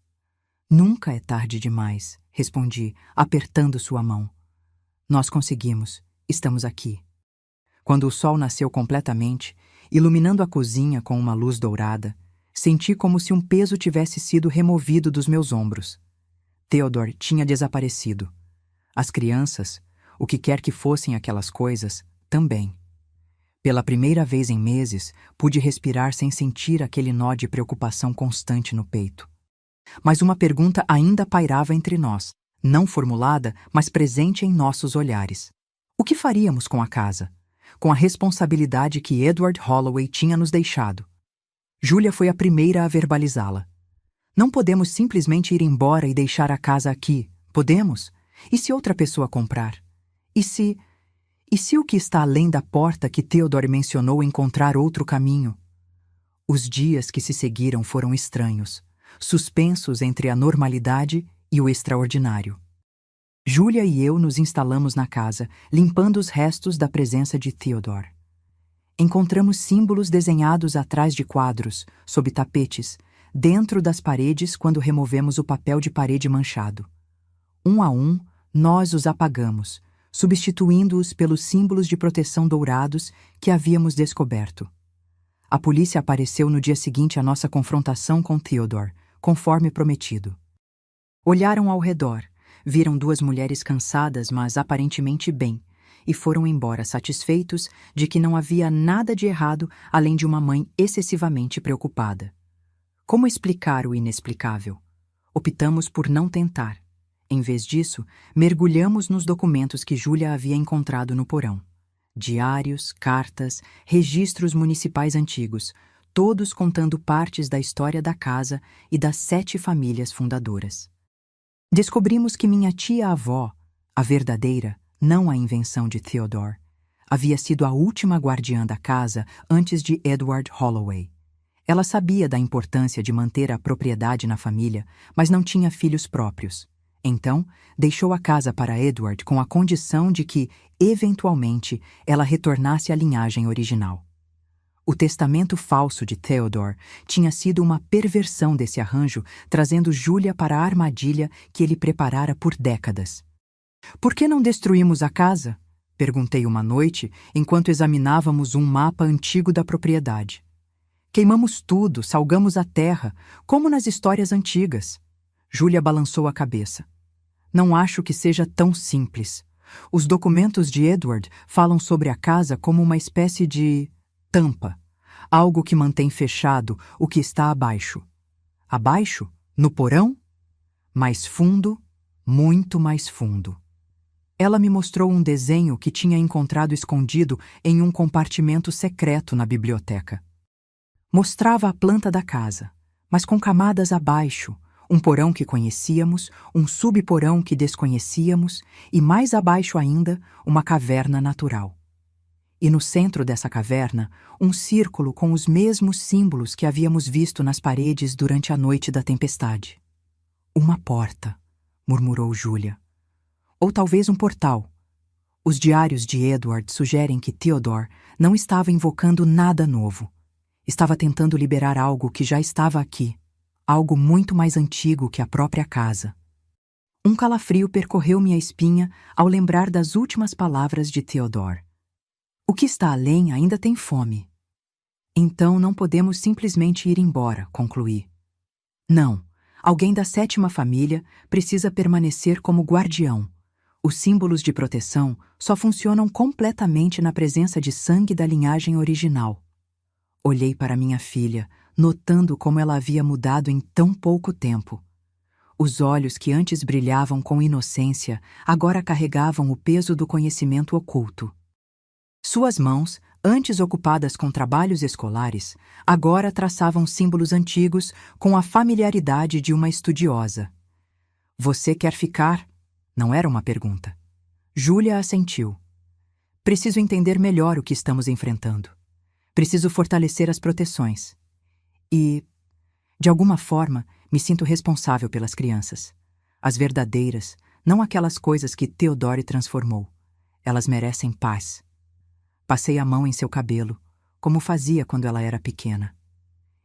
Nunca é tarde demais, respondi, apertando sua mão. Nós conseguimos. Estamos aqui. Quando o sol nasceu completamente, iluminando a cozinha com uma luz dourada, senti como se um peso tivesse sido removido dos meus ombros. Theodore tinha desaparecido. As crianças, o que quer que fossem aquelas coisas, também. Pela primeira vez em meses, pude respirar sem sentir aquele nó de preocupação constante no peito. Mas uma pergunta ainda pairava entre nós, não formulada, mas presente em nossos olhares. O que faríamos com a casa? Com a responsabilidade que Edward Holloway tinha nos deixado? Júlia foi a primeira a verbalizá-la. Não podemos simplesmente ir embora e deixar a casa aqui, podemos? E se outra pessoa comprar? E se o que está além da porta que Theodore mencionou encontrar outro caminho? Os dias que se seguiram foram estranhos, suspensos entre a normalidade e o extraordinário. Júlia e eu nos instalamos na casa, limpando os restos da presença de Theodore. Encontramos símbolos desenhados atrás de quadros, sob tapetes, dentro das paredes quando removemos o papel de parede manchado. Um a um, nós os apagamos, substituindo-os pelos símbolos de proteção dourados que havíamos descoberto. A polícia apareceu no dia seguinte à nossa confrontação com Theodore, conforme prometido. Olharam ao redor, viram 2 mulheres cansadas, mas aparentemente bem, e foram embora satisfeitos de que não havia nada de errado além de uma mãe excessivamente preocupada. Como explicar o inexplicável? Optamos por não tentar. Em vez disso, mergulhamos nos documentos que Júlia havia encontrado no porão. Diários, cartas, registros municipais antigos, todos contando partes da história da casa e das 7 famílias fundadoras. Descobrimos que minha tia-avó, a verdadeira, não a invenção de Theodore, havia sido a última guardiã da casa antes de Edward Holloway. Ela sabia da importância de manter a propriedade na família, mas não tinha filhos próprios. Então, deixou a casa para Edward com a condição de que, eventualmente, ela retornasse à linhagem original. O testamento falso de Theodore tinha sido uma perversão desse arranjo, trazendo Julia para a armadilha que ele preparara por décadas. "Por que não destruímos a casa?" perguntei uma noite, enquanto examinávamos um mapa antigo da propriedade. "Queimamos tudo, salgamos a terra, como nas histórias antigas." Julia balançou a cabeça. "Não acho que seja tão simples. Os documentos de Edward falam sobre a casa como uma espécie de tampa, algo que mantém fechado o que está abaixo." "Abaixo? No porão?" "Mais fundo, muito mais fundo." Ela me mostrou um desenho que tinha encontrado escondido em um compartimento secreto na biblioteca. Mostrava a planta da casa, mas com camadas abaixo, um porão que conhecíamos, um subporão que desconhecíamos e, mais abaixo ainda, uma caverna natural. E no centro dessa caverna, um círculo com os mesmos símbolos que havíamos visto nas paredes durante a noite da tempestade. "Uma porta", murmurou Julia. "Ou talvez um portal." Os diários de Edward sugerem que Theodore não estava invocando nada novo. Estava tentando liberar algo que já estava aqui, algo muito mais antigo que a própria casa. Um calafrio percorreu minha espinha ao lembrar das últimas palavras de Theodore. "O que está além ainda tem fome." "Então não podemos simplesmente ir embora", concluí. "Não, alguém da 7ª família precisa permanecer como guardião. Os símbolos de proteção só funcionam completamente na presença de sangue da linhagem original." Olhei para minha filha, notando como ela havia mudado em tão pouco tempo. Os olhos que antes brilhavam com inocência agora carregavam o peso do conhecimento oculto. Suas mãos, antes ocupadas com trabalhos escolares, agora traçavam símbolos antigos com a familiaridade de uma estudiosa. "Você quer ficar?" Não era uma pergunta. Julia assentiu. "Preciso entender melhor o que estamos enfrentando. Preciso fortalecer as proteções. E, de alguma forma, me sinto responsável pelas crianças. As verdadeiras, não aquelas coisas que Theodore transformou. Elas merecem paz." Passei a mão em seu cabelo, como fazia quando ela era pequena.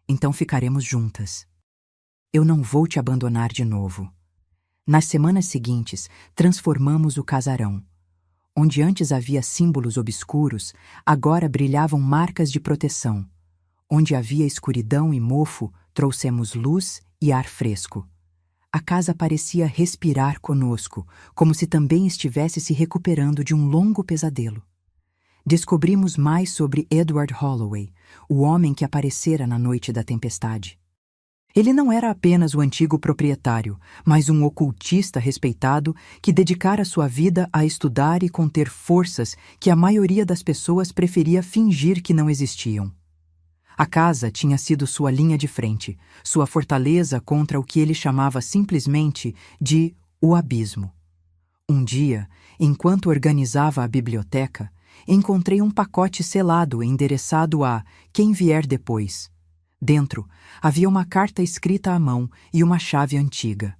"Então ficaremos juntas. Eu não vou te abandonar de novo." Nas semanas seguintes, transformamos o casarão. Onde antes havia símbolos obscuros, agora brilhavam marcas de proteção. Onde havia escuridão e mofo, trouxemos luz e ar fresco. A casa parecia respirar conosco, como se também estivesse se recuperando de um longo pesadelo. Descobrimos mais sobre Edward Holloway, o homem que aparecera na noite da tempestade. Ele não era apenas o antigo proprietário, mas um ocultista respeitado que dedicara sua vida a estudar e conter forças que a maioria das pessoas preferia fingir que não existiam. A casa tinha sido sua linha de frente, sua fortaleza contra o que ele chamava simplesmente de o abismo. Um dia, enquanto organizava a biblioteca, encontrei um pacote selado endereçado a "Quem vier depois." Dentro, havia uma carta escrita à mão e uma chave antiga.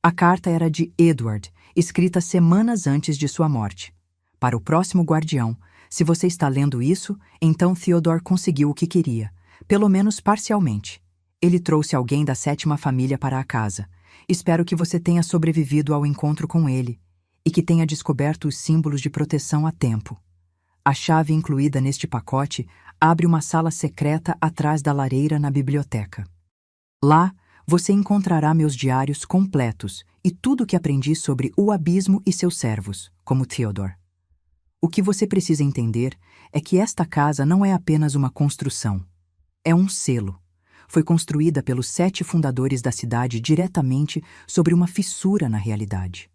A carta era de Edward, escrita semanas antes de sua morte. "Para o próximo guardião, se você está lendo isso, então Theodore conseguiu o que queria, pelo menos parcialmente. Ele trouxe alguém da 7ª família para a casa. Espero que você tenha sobrevivido ao encontro com ele e que tenha descoberto os símbolos de proteção a tempo. A chave incluída neste pacote abre uma sala secreta atrás da lareira na biblioteca. Lá, você encontrará meus diários completos e tudo o que aprendi sobre o abismo e seus servos, como Theodore. O que você precisa entender é que esta casa não é apenas uma construção. É um selo. Foi construída pelos 7 fundadores da cidade diretamente sobre uma fissura na realidade.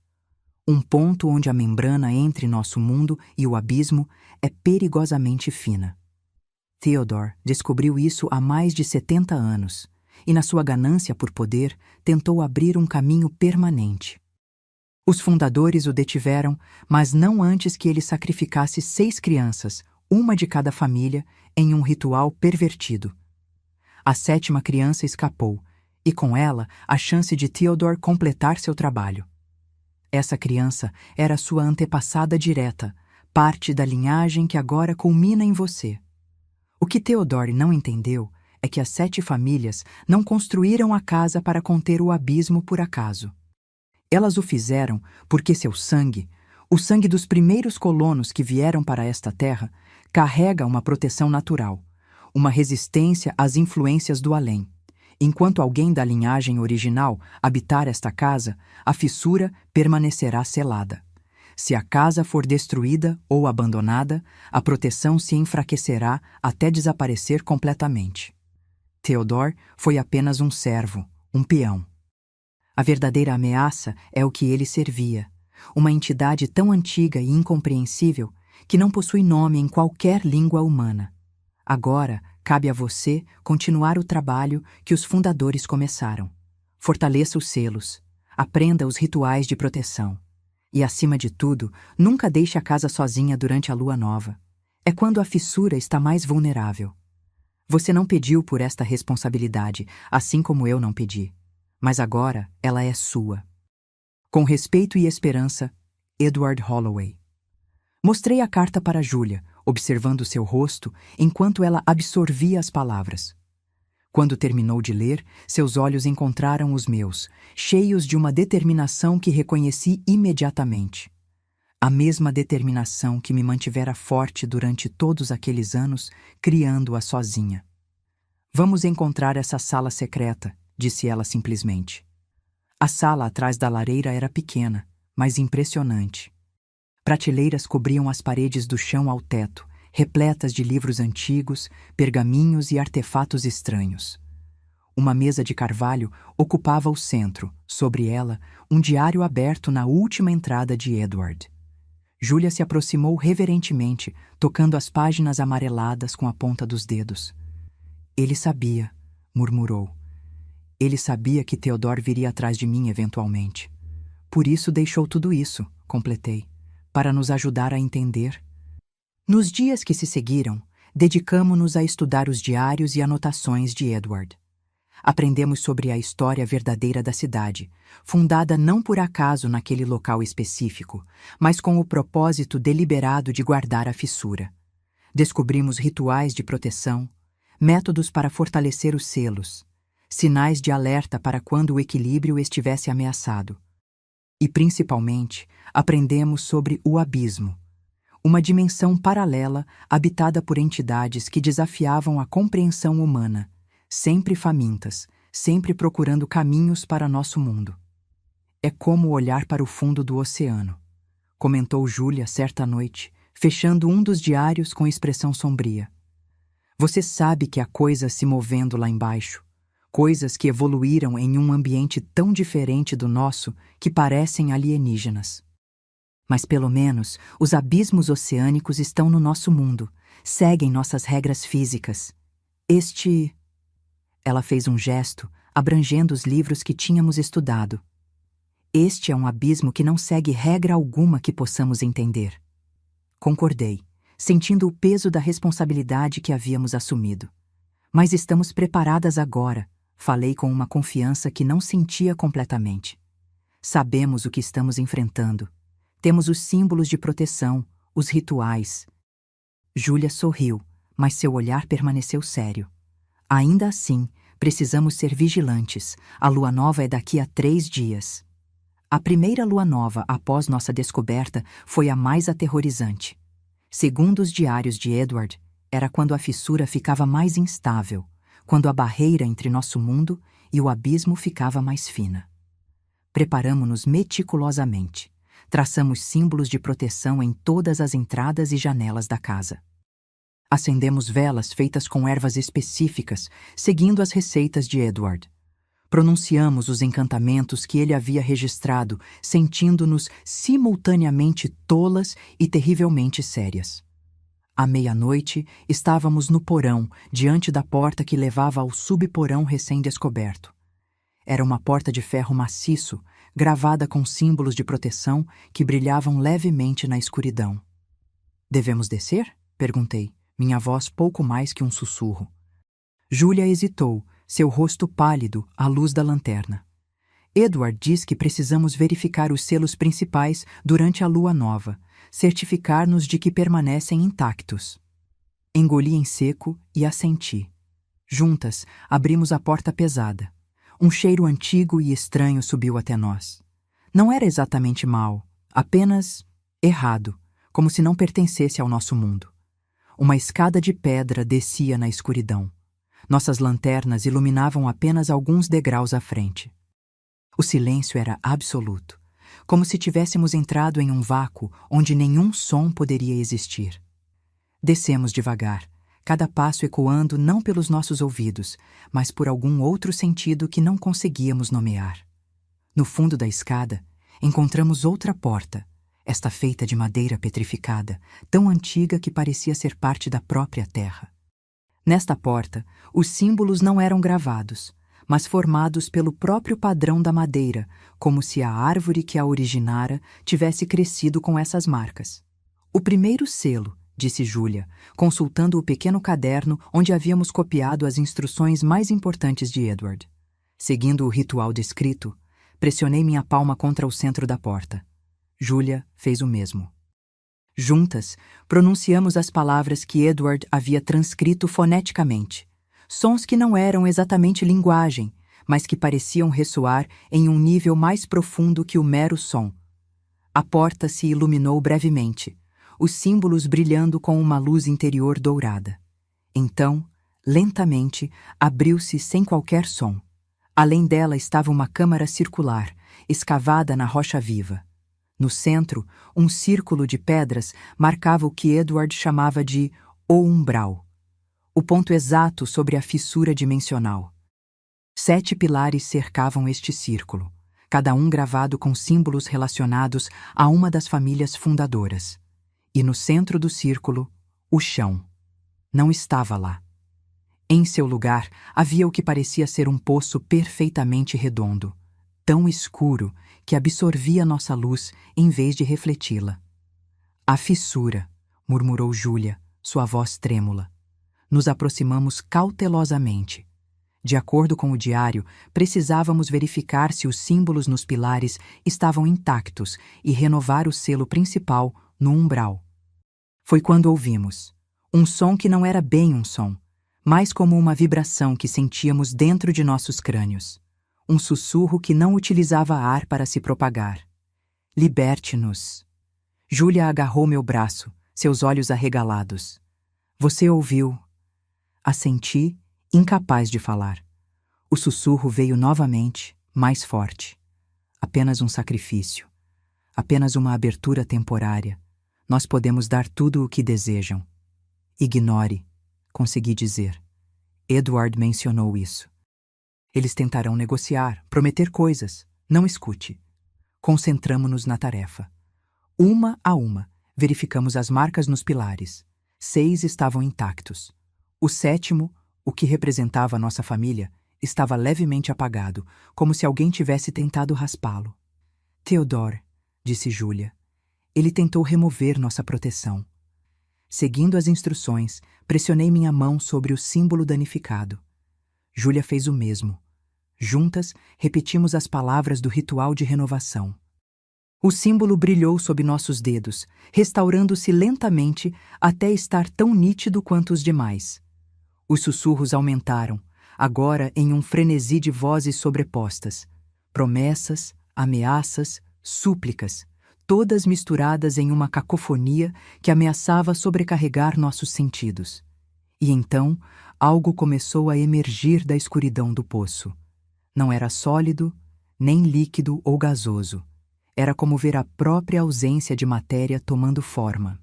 um ponto onde a membrana entre nosso mundo e o abismo é perigosamente fina. Theodore descobriu isso há mais de 70 anos e, na sua ganância por poder, tentou abrir um caminho permanente. Os fundadores o detiveram, mas não antes que ele sacrificasse 6 crianças, uma de cada família, em um ritual pervertido. A 7ª criança escapou, e com ela a chance de Theodore completar seu trabalho. Essa criança era sua antepassada direta, parte da linhagem que agora culmina em você. O que Theodore não entendeu é que as 7 famílias não construíram a casa para conter o abismo por acaso. Elas o fizeram porque seu sangue, o sangue dos primeiros colonos que vieram para esta terra, carrega uma proteção natural, uma resistência às influências do além. Enquanto alguém da linhagem original habitar esta casa, a fissura permanecerá selada. Se a casa for destruída ou abandonada, a proteção se enfraquecerá até desaparecer completamente. Theodore foi apenas um servo, um peão. A verdadeira ameaça é o que ele servia, uma entidade tão antiga e incompreensível que não possui nome em qualquer língua humana. Agora, cabe a você continuar o trabalho que os fundadores começaram. Fortaleça os selos, aprenda os rituais de proteção. E, acima de tudo, nunca deixe a casa sozinha durante a lua nova. É quando a fissura está mais vulnerável. Você não pediu por esta responsabilidade, assim como eu não pedi. Mas agora ela é sua. Com respeito e esperança, Edward Holloway. Mostrei a carta para Julia, observando seu rosto enquanto ela absorvia as palavras. Quando terminou de ler, seus olhos encontraram os meus, cheios de uma determinação que reconheci imediatamente. A mesma determinação que me mantivera forte durante todos aqueles anos, criando-a sozinha. Vamos encontrar essa sala secreta, disse ela simplesmente. A sala atrás da lareira era pequena, mas impressionante. Prateleiras cobriam as paredes do chão ao teto, repletas de livros antigos, pergaminhos e artefatos estranhos. Uma mesa de carvalho ocupava o centro, sobre ela, um diário aberto na última entrada de Edward. Julia se aproximou reverentemente, tocando as páginas amareladas com a ponta dos dedos. Ele sabia, murmurou. Ele sabia que Theodore viria atrás de mim eventualmente. Por isso deixou tudo isso, completei, para nos ajudar a entender. Nos dias que se seguiram, dedicamo-nos a estudar os diários e anotações de Edward. Aprendemos sobre a história verdadeira da cidade, fundada não por acaso naquele local específico, mas com o propósito deliberado de guardar a fissura. Descobrimos rituais de proteção, métodos para fortalecer os selos, sinais de alerta para quando o equilíbrio estivesse ameaçado. E, principalmente, aprendemos sobre o abismo, uma dimensão paralela habitada por entidades que desafiavam a compreensão humana, sempre famintas, sempre procurando caminhos para nosso mundo. É como olhar para o fundo do oceano, comentou Julia certa noite, fechando um dos diários com expressão sombria. Você sabe que há coisas se movendo lá embaixo, coisas que evoluíram em um ambiente tão diferente do nosso que parecem alienígenas. Mas pelo menos os abismos oceânicos estão no nosso mundo, seguem nossas regras físicas. Ela fez um gesto, abrangendo os livros que tínhamos estudado. Este é um abismo que não segue regra alguma que possamos entender. Concordei, sentindo o peso da responsabilidade que havíamos assumido. Mas estamos preparadas agora, falei com uma confiança que não sentia completamente. Sabemos o que estamos enfrentando. Temos os símbolos de proteção, os rituais. Julia sorriu, mas seu olhar permaneceu sério. Ainda assim, precisamos ser vigilantes. A lua nova é daqui a 3 dias. A primeira lua nova após nossa descoberta foi a mais aterrorizante. Segundo os diários de Edward, era quando a fissura ficava mais instável, quando a barreira entre nosso mundo e o abismo ficava mais fina. Preparamo-nos meticulosamente. Traçamos símbolos de proteção em todas as entradas e janelas da casa. Acendemos velas feitas com ervas específicas, seguindo as receitas de Edward. Pronunciamos os encantamentos que ele havia registrado, sentindo-nos simultaneamente tolas e terrivelmente sérias. À meia-noite, estávamos no porão, diante da porta que levava ao subporão recém-descoberto. Era uma porta de ferro maciço, gravada com símbolos de proteção que brilhavam levemente na escuridão. "Devemos descer?" perguntei, minha voz pouco mais que um sussurro. Júlia hesitou, seu rosto pálido à luz da lanterna. "Edward diz que precisamos verificar os selos principais durante a lua nova, certificar-nos de que permanecem intactos." Engoli em seco e assenti. Juntas, abrimos a porta pesada. Um cheiro antigo e estranho subiu até nós. Não era exatamente mau, apenas errado, como se não pertencesse ao nosso mundo. Uma escada de pedra descia na escuridão. Nossas lanternas iluminavam apenas alguns degraus à frente. O silêncio era absoluto, como se tivéssemos entrado em um vácuo onde nenhum som poderia existir. Descemos devagar, cada passo ecoando não pelos nossos ouvidos, mas por algum outro sentido que não conseguíamos nomear. No fundo da escada, encontramos outra porta, esta feita de madeira petrificada, tão antiga que parecia ser parte da própria terra. Nesta porta, os símbolos não eram gravados, mas formados pelo próprio padrão da madeira, como se a árvore que a originara tivesse crescido com essas marcas. "O primeiro selo", disse Júlia, consultando o pequeno caderno onde havíamos copiado as instruções mais importantes de Edward. Seguindo o ritual descrito, pressionei minha palma contra o centro da porta. Júlia fez o mesmo. Juntas, pronunciamos as palavras que Edward havia transcrito foneticamente, sons que não eram exatamente linguagem, mas que pareciam ressoar em um nível mais profundo que o mero som. A porta se iluminou brevemente, os símbolos brilhando com uma luz interior dourada. Então, lentamente, abriu-se sem qualquer som. Além dela estava uma câmara circular, escavada na rocha viva. No centro, um círculo de pedras marcava o que Edward chamava de o umbral, o ponto exato sobre a fissura dimensional. 7 pilares cercavam este círculo, cada um gravado com símbolos relacionados a uma das famílias fundadoras. E no centro do círculo, o chão. Não estava lá. Em seu lugar, havia o que parecia ser um poço perfeitamente redondo, tão escuro que absorvia nossa luz em vez de refleti-la. "A fissura", murmurou Júlia, sua voz trêmula. Nos aproximamos cautelosamente. De acordo com o diário, precisávamos verificar se os símbolos nos pilares estavam intactos e renovar o selo principal no umbral. Foi quando ouvimos um som que não era bem um som, mas como uma vibração que sentíamos dentro de nossos crânios. Um sussurro que não utilizava ar para se propagar. "Liberte-nos." Júlia agarrou meu braço, seus olhos arregalados. "Você ouviu?" Assenti, incapaz de falar. O sussurro veio novamente, mais forte. "Apenas um sacrifício. Apenas uma abertura temporária. Nós podemos dar tudo o que desejam." "Ignore", consegui dizer. Edward mencionou isso. "Eles tentarão negociar, prometer coisas. Não escute." Concentramo-nos na tarefa. Uma a uma, verificamos as marcas nos pilares. 6 estavam intactos. O 7º, o que representava nossa família, estava levemente apagado, como se alguém tivesse tentado raspá-lo. "Theodore", disse Júlia. "Ele tentou remover nossa proteção." Seguindo as instruções, pressionei minha mão sobre o símbolo danificado. Júlia fez o mesmo. Juntas, repetimos as palavras do ritual de renovação. O símbolo brilhou sob nossos dedos, restaurando-se lentamente até estar tão nítido quanto os demais. Os sussurros aumentaram, agora em um frenesi de vozes sobrepostas. Promessas, ameaças, súplicas, todas misturadas em uma cacofonia que ameaçava sobrecarregar nossos sentidos. E então, algo começou a emergir da escuridão do poço. Não era sólido, nem líquido ou gasoso. Era como ver a própria ausência de matéria tomando forma.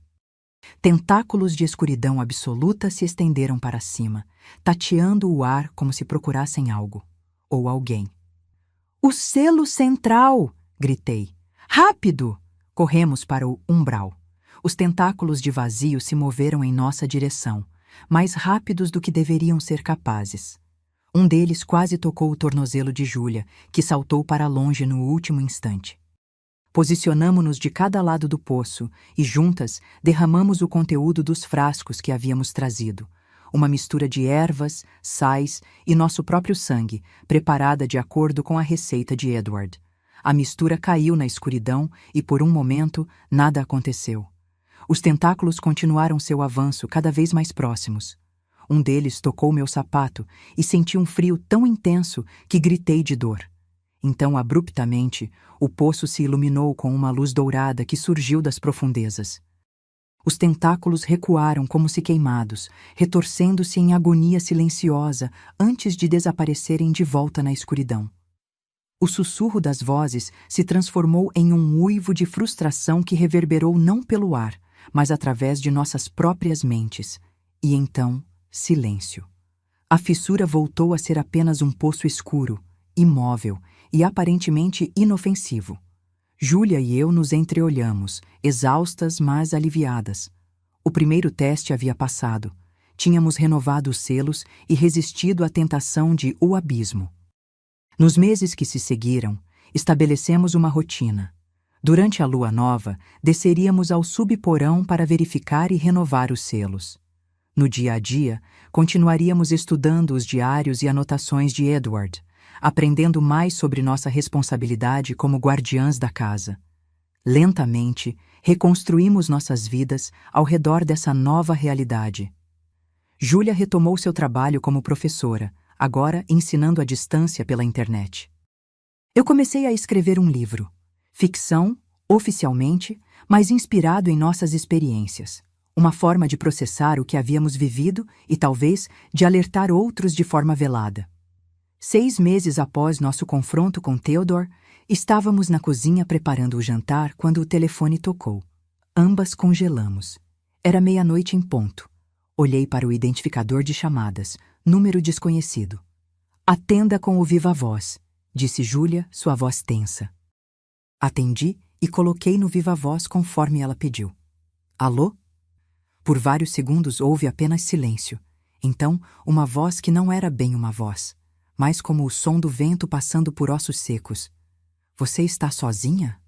Tentáculos de escuridão absoluta se estenderam para cima, tateando o ar como se procurassem algo, ou alguém. O selo central! Gritei. Rápido! Corremos para o umbral. Os tentáculos de vazio se moveram em nossa direção, mais rápidos do que deveriam ser capazes. Um deles quase tocou o tornozelo de Júlia, que saltou para longe no último instante. Posicionamo-nos de cada lado do poço e, juntas, derramamos o conteúdo dos frascos que havíamos trazido. Uma mistura de ervas, sais e nosso próprio sangue, preparada de acordo com a receita de Edward. A mistura caiu na escuridão e, por um momento, nada aconteceu. Os tentáculos continuaram seu avanço cada vez mais próximos. Um deles tocou meu sapato e senti um frio tão intenso que gritei de dor. Então, abruptamente, o poço se iluminou com uma luz dourada que surgiu das profundezas. Os tentáculos recuaram como se queimados, retorcendo-se em agonia silenciosa antes de desaparecerem de volta na escuridão. O sussurro das vozes se transformou em um uivo de frustração que reverberou não pelo ar, mas através de nossas próprias mentes. E então, silêncio. A fissura voltou a ser apenas um poço escuro, imóvel e aparentemente inofensivo. Júlia e eu nos entreolhamos, exaustas, mas aliviadas. O primeiro teste havia passado. Tínhamos renovado os selos e resistido à tentação de o abismo. Nos meses que se seguiram, estabelecemos uma rotina. Durante a lua nova, desceríamos ao subporão para verificar e renovar os selos. No dia a dia, continuaríamos estudando os diários e anotações de Edward, aprendendo mais sobre nossa responsabilidade como guardiãs da casa. Lentamente, reconstruímos nossas vidas ao redor dessa nova realidade. Júlia retomou seu trabalho como professora, agora ensinando à distância pela internet. Eu comecei a escrever um livro, ficção, oficialmente, mas inspirado em nossas experiências. Uma forma de processar o que havíamos vivido e, talvez, de alertar outros de forma velada. 6 meses após nosso confronto com Theodore, estávamos na cozinha preparando o jantar quando o telefone tocou. Ambas congelamos. Era meia-noite em ponto. Olhei para o identificador de chamadas, número desconhecido. Atenda com o viva-voz, disse Júlia, sua voz tensa. Atendi e coloquei no viva-voz conforme ela pediu. Alô? Por vários segundos houve apenas silêncio. Então, uma voz que não era bem uma voz, mas como o som do vento passando por ossos secos. Você está sozinha?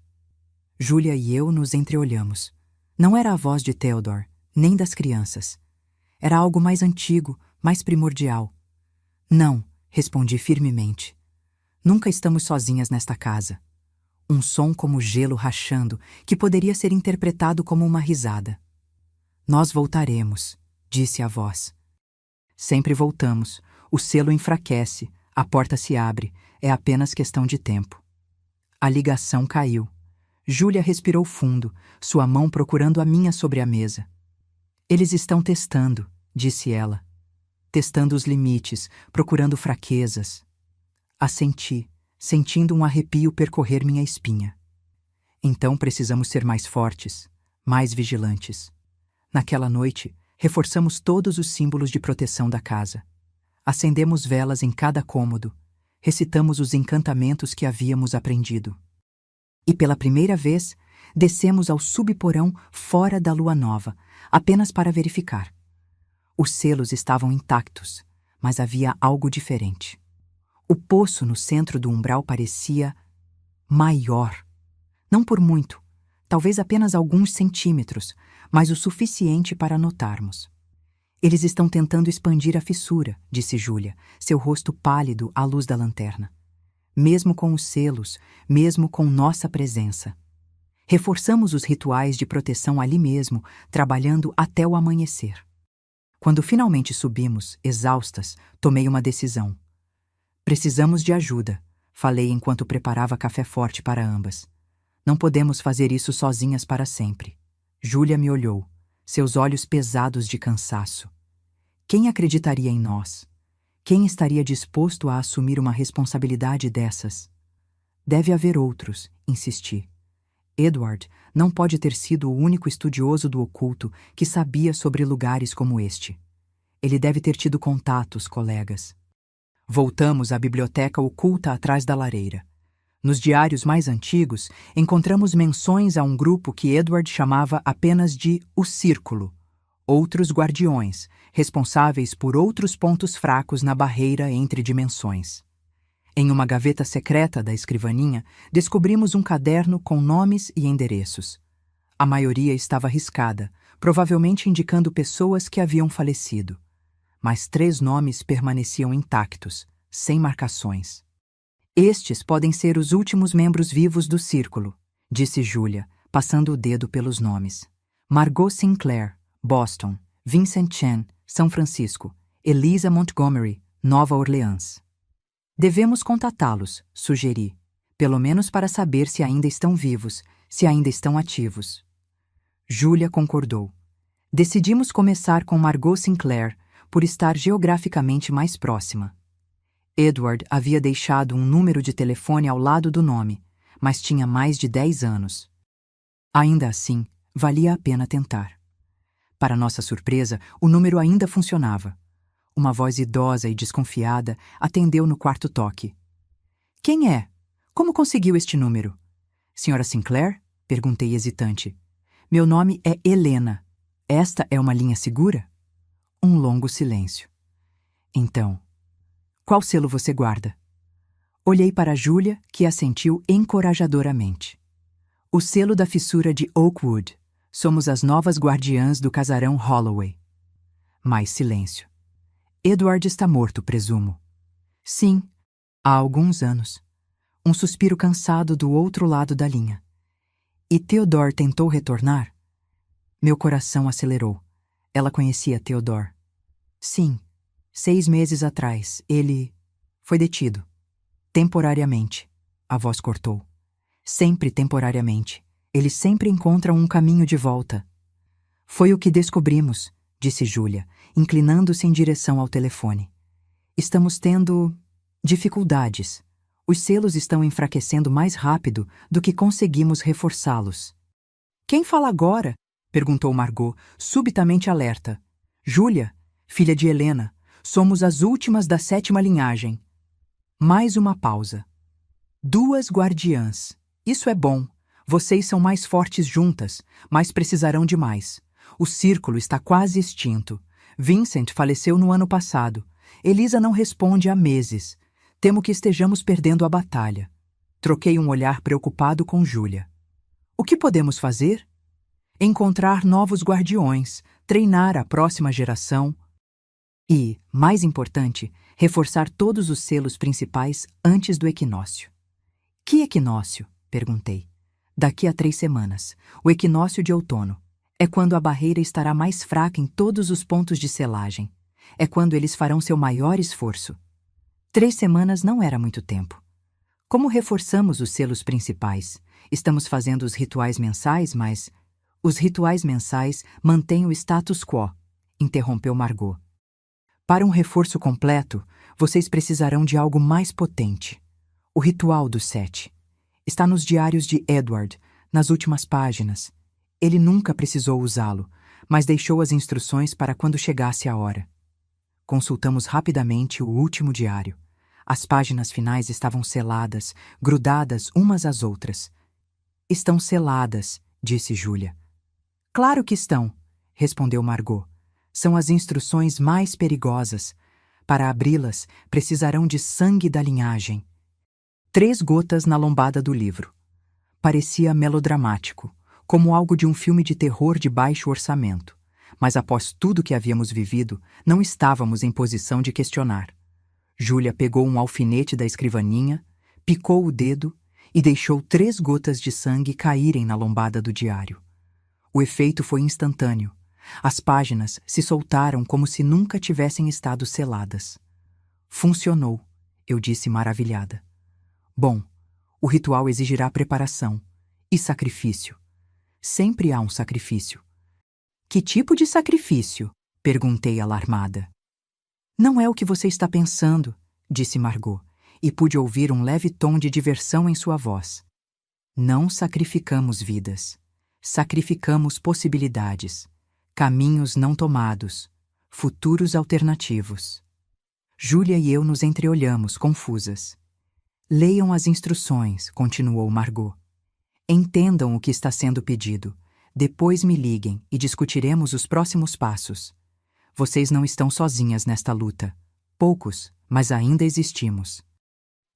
Júlia e eu nos entreolhamos. Não era a voz de Theodore, nem das crianças. Era algo mais antigo, mais primordial. Não, respondi firmemente. Nunca estamos sozinhas nesta casa. Um som como gelo rachando, que poderia ser interpretado como uma risada. Nós voltaremos, disse a voz. Sempre voltamos. O selo enfraquece, a porta se abre, é apenas questão de tempo. A ligação caiu. Júlia respirou fundo, sua mão procurando a minha sobre a mesa. Eles estão testando, disse ela. Testando os limites, procurando fraquezas. Assenti, sentindo um arrepio percorrer minha espinha. Então precisamos ser mais fortes, mais vigilantes. Naquela noite, reforçamos todos os símbolos de proteção da casa. Acendemos velas em cada cômodo, recitamos os encantamentos que havíamos aprendido. E pela primeira vez, descemos ao subporão fora da lua nova, apenas para verificar. Os selos estavam intactos, mas havia algo diferente. O poço no centro do umbral parecia maior. Não por muito, talvez apenas alguns centímetros, mas o suficiente para notarmos. Eles estão tentando expandir a fissura, disse Júlia, seu rosto pálido à luz da lanterna. Mesmo com os selos, mesmo com nossa presença. Reforçamos os rituais de proteção ali mesmo, trabalhando até o amanhecer. Quando finalmente subimos, exaustas, tomei uma decisão. Precisamos de ajuda, falei enquanto preparava café forte para ambas. Não podemos fazer isso sozinhas para sempre. Júlia me olhou, seus olhos pesados de cansaço. Quem acreditaria em nós? Quem estaria disposto a assumir uma responsabilidade dessas? Deve haver outros, insisti. Edward não pode ter sido o único estudioso do oculto que sabia sobre lugares como este. Ele deve ter tido contatos, colegas. Voltamos à biblioteca oculta atrás da lareira. Nos diários mais antigos, encontramos menções a um grupo que Edward chamava apenas de o Círculo, outros guardiões, responsáveis por outros pontos fracos na barreira entre dimensões. Em uma gaveta secreta da escrivaninha, descobrimos um caderno com nomes e endereços. A maioria estava riscada, provavelmente indicando pessoas que haviam falecido. Mas 3 nomes permaneciam intactos, sem marcações. Estes podem ser os últimos membros vivos do Círculo, disse Julia, passando o dedo pelos nomes. Margot Sinclair, Boston. Vincent Chen, São Francisco. Eliza Montgomery, Nova Orleans. Devemos contatá-los, sugeri, pelo menos para saber se ainda estão vivos, se ainda estão ativos. Julia concordou. Decidimos começar com Margot Sinclair, por estar geograficamente mais próxima. Edward havia deixado um número de telefone ao lado do nome, mas tinha mais de 10 anos. Ainda assim, valia a pena tentar. Para nossa surpresa, o número ainda funcionava. Uma voz idosa e desconfiada atendeu no quarto toque. — Quem é? Como conseguiu este número? — Senhora Sinclair? — perguntei hesitante. — Meu nome é Helena. Esta é uma linha segura? Um longo silêncio. Então, qual selo você guarda? Olhei para Julia, que assentiu encorajadoramente. O selo da fissura de Oakwood. Somos as novas guardiãs do casarão Holloway. Mais silêncio. Edward está morto, presumo. Sim, há alguns anos. Um suspiro cansado do outro lado da linha. E Theodore tentou retornar? Meu coração acelerou. Ela conhecia Theodore. Sim, 6 meses atrás, ele foi detido. Temporariamente. A voz cortou. Sempre temporariamente. Eles sempre encontram um caminho de volta. Foi o que descobrimos, disse Julia, inclinando-se em direção ao telefone. Estamos tendo dificuldades. Os selos estão enfraquecendo mais rápido do que conseguimos reforçá-los. Quem fala agora? Perguntou Margot, subitamente alerta. Julia, filha de Helena, somos as últimas da 7ª linhagem. Mais uma pausa. 2 guardiãs. Isso é bom. Vocês são mais fortes juntas, mas precisarão de mais. O Círculo está quase extinto. Vincent faleceu no ano passado. Eliza não responde há meses. Temo que estejamos perdendo a batalha. Troquei um olhar preocupado com Julia. O que podemos fazer? Encontrar novos guardiões, treinar a próxima geração e, mais importante, reforçar todos os selos principais antes do equinócio. Que equinócio? Perguntei. Daqui a 3 semanas, o equinócio de outono. É quando a barreira estará mais fraca em todos os pontos de selagem. É quando eles farão seu maior esforço. 3 semanas não era muito tempo. Como reforçamos os selos principais? Estamos fazendo os rituais mensais, mas... Os rituais mensais mantêm o status quo, interrompeu Margot. Para um reforço completo, vocês precisarão de algo mais potente. O ritual dos 7. Está nos diários de Edward, nas últimas páginas. Ele nunca precisou usá-lo, mas deixou as instruções para quando chegasse a hora. Consultamos rapidamente o último diário. As páginas finais estavam seladas, grudadas umas às outras. Estão seladas, disse Julia. Claro que estão, respondeu Margot. São as instruções mais perigosas. Para abri-las, precisarão de sangue da linhagem. 3 gotas na lombada do livro. Parecia melodramático, como algo de um filme de terror de baixo orçamento. Mas após tudo que havíamos vivido, não estávamos em posição de questionar. Julia pegou um alfinete da escrivaninha, picou o dedo e deixou 3 gotas de sangue caírem na lombada do diário. O efeito foi instantâneo. As páginas se soltaram como se nunca tivessem estado seladas. Funcionou, eu disse maravilhada. Bom, o ritual exigirá preparação e sacrifício. Sempre há um sacrifício. Que tipo de sacrifício? Perguntei alarmada. Não é o que você está pensando, disse Margot, e pude ouvir um leve tom de diversão em sua voz. Não sacrificamos vidas. Sacrificamos possibilidades, caminhos não tomados, futuros alternativos. Julia e eu nos entreolhamos, confusas. Leiam as instruções, continuou Margot. Entendam o que está sendo pedido. Depois me liguem e discutiremos os próximos passos. Vocês não estão sozinhas nesta luta. Poucos, mas ainda existimos.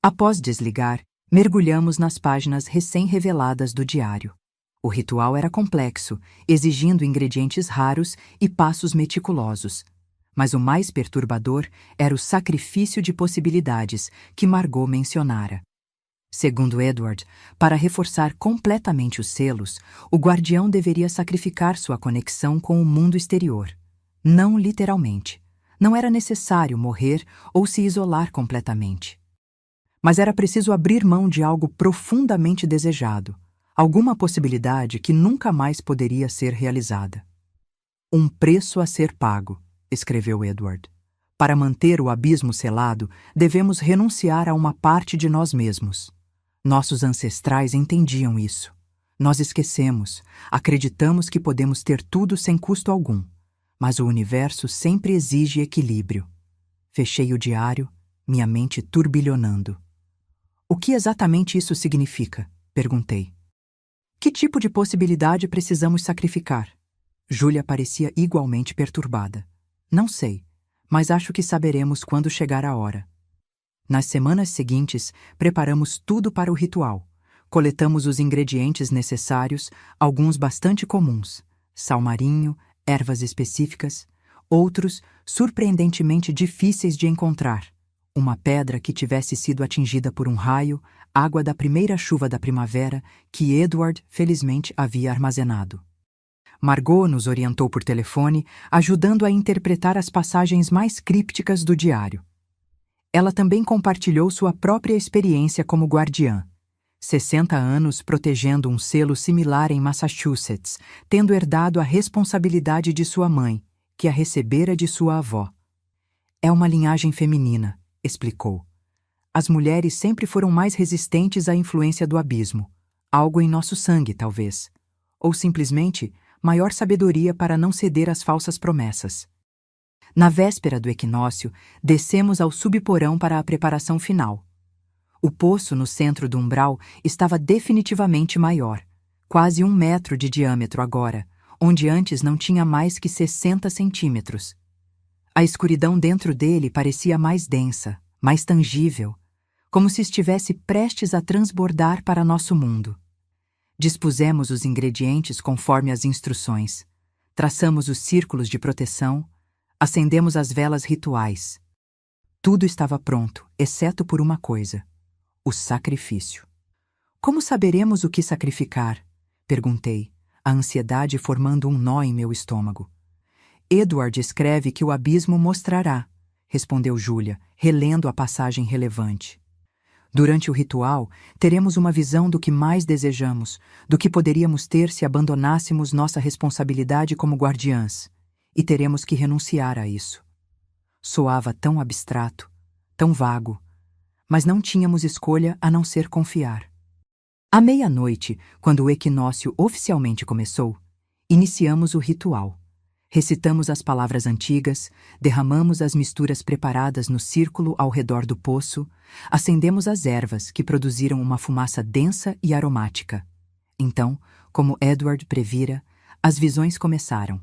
Após desligar, mergulhamos nas páginas recém-reveladas do diário. O ritual era complexo, exigindo ingredientes raros e passos meticulosos. Mas o mais perturbador era o sacrifício de possibilidades que Margot mencionara. Segundo Edward, para reforçar completamente os selos, o guardião deveria sacrificar sua conexão com o mundo exterior. Não literalmente. Não era necessário morrer ou se isolar completamente. Mas era preciso abrir mão de algo profundamente desejado, alguma possibilidade que nunca mais poderia ser realizada. Um preço a ser pago, escreveu Edward. Para manter o abismo selado, devemos renunciar a uma parte de nós mesmos. Nossos ancestrais entendiam isso. Nós esquecemos, acreditamos que podemos ter tudo sem custo algum, mas o universo sempre exige equilíbrio. Fechei o diário, minha mente turbilhonando. O que exatamente isso significa? Perguntei. Que tipo de possibilidade precisamos sacrificar? Júlia parecia igualmente perturbada. Não sei, mas acho que saberemos quando chegar a hora. Nas semanas seguintes, preparamos tudo para o ritual. Coletamos os ingredientes necessários, alguns bastante comuns: sal marinho, ervas específicas, outros surpreendentemente difíceis de encontrar. Uma pedra que tivesse sido atingida por um raio, água da primeira chuva da primavera que Edward, felizmente, havia armazenado. Margot nos orientou por telefone, ajudando a interpretar as passagens mais crípticas do diário. Ela também compartilhou sua própria experiência como guardiã. 60 anos protegendo um selo similar em Massachusetts, tendo herdado a responsabilidade de sua mãe, que a recebera de sua avó. É uma linhagem feminina, explicou. As mulheres sempre foram mais resistentes à influência do abismo. Algo em nosso sangue, talvez. Ou simplesmente, maior sabedoria para não ceder às falsas promessas. Na véspera do equinócio, descemos ao subporão para a preparação final. O poço no centro do umbral estava definitivamente maior, quase 1 metro de diâmetro agora, onde antes não tinha mais que 60 centímetros. A escuridão dentro dele parecia mais densa, mais tangível, como se estivesse prestes a transbordar para nosso mundo. Dispusemos os ingredientes conforme as instruções, traçamos os círculos de proteção, acendemos as velas rituais. Tudo estava pronto, exceto por uma coisa: o sacrifício. Como saberemos o que sacrificar? Perguntei, a ansiedade formando um nó em meu estômago. Edward escreve que o abismo mostrará, respondeu Júlia, relendo a passagem relevante. Durante o ritual, teremos uma visão do que mais desejamos, do que poderíamos ter se abandonássemos nossa responsabilidade como guardiãs, e teremos que renunciar a isso. Soava tão abstrato, tão vago, mas não tínhamos escolha a não ser confiar. À meia-noite, quando o equinócio oficialmente começou, iniciamos o ritual. Recitamos as palavras antigas, derramamos as misturas preparadas no círculo ao redor do poço, acendemos as ervas que produziram uma fumaça densa e aromática. Então, como Edward previra, as visões começaram.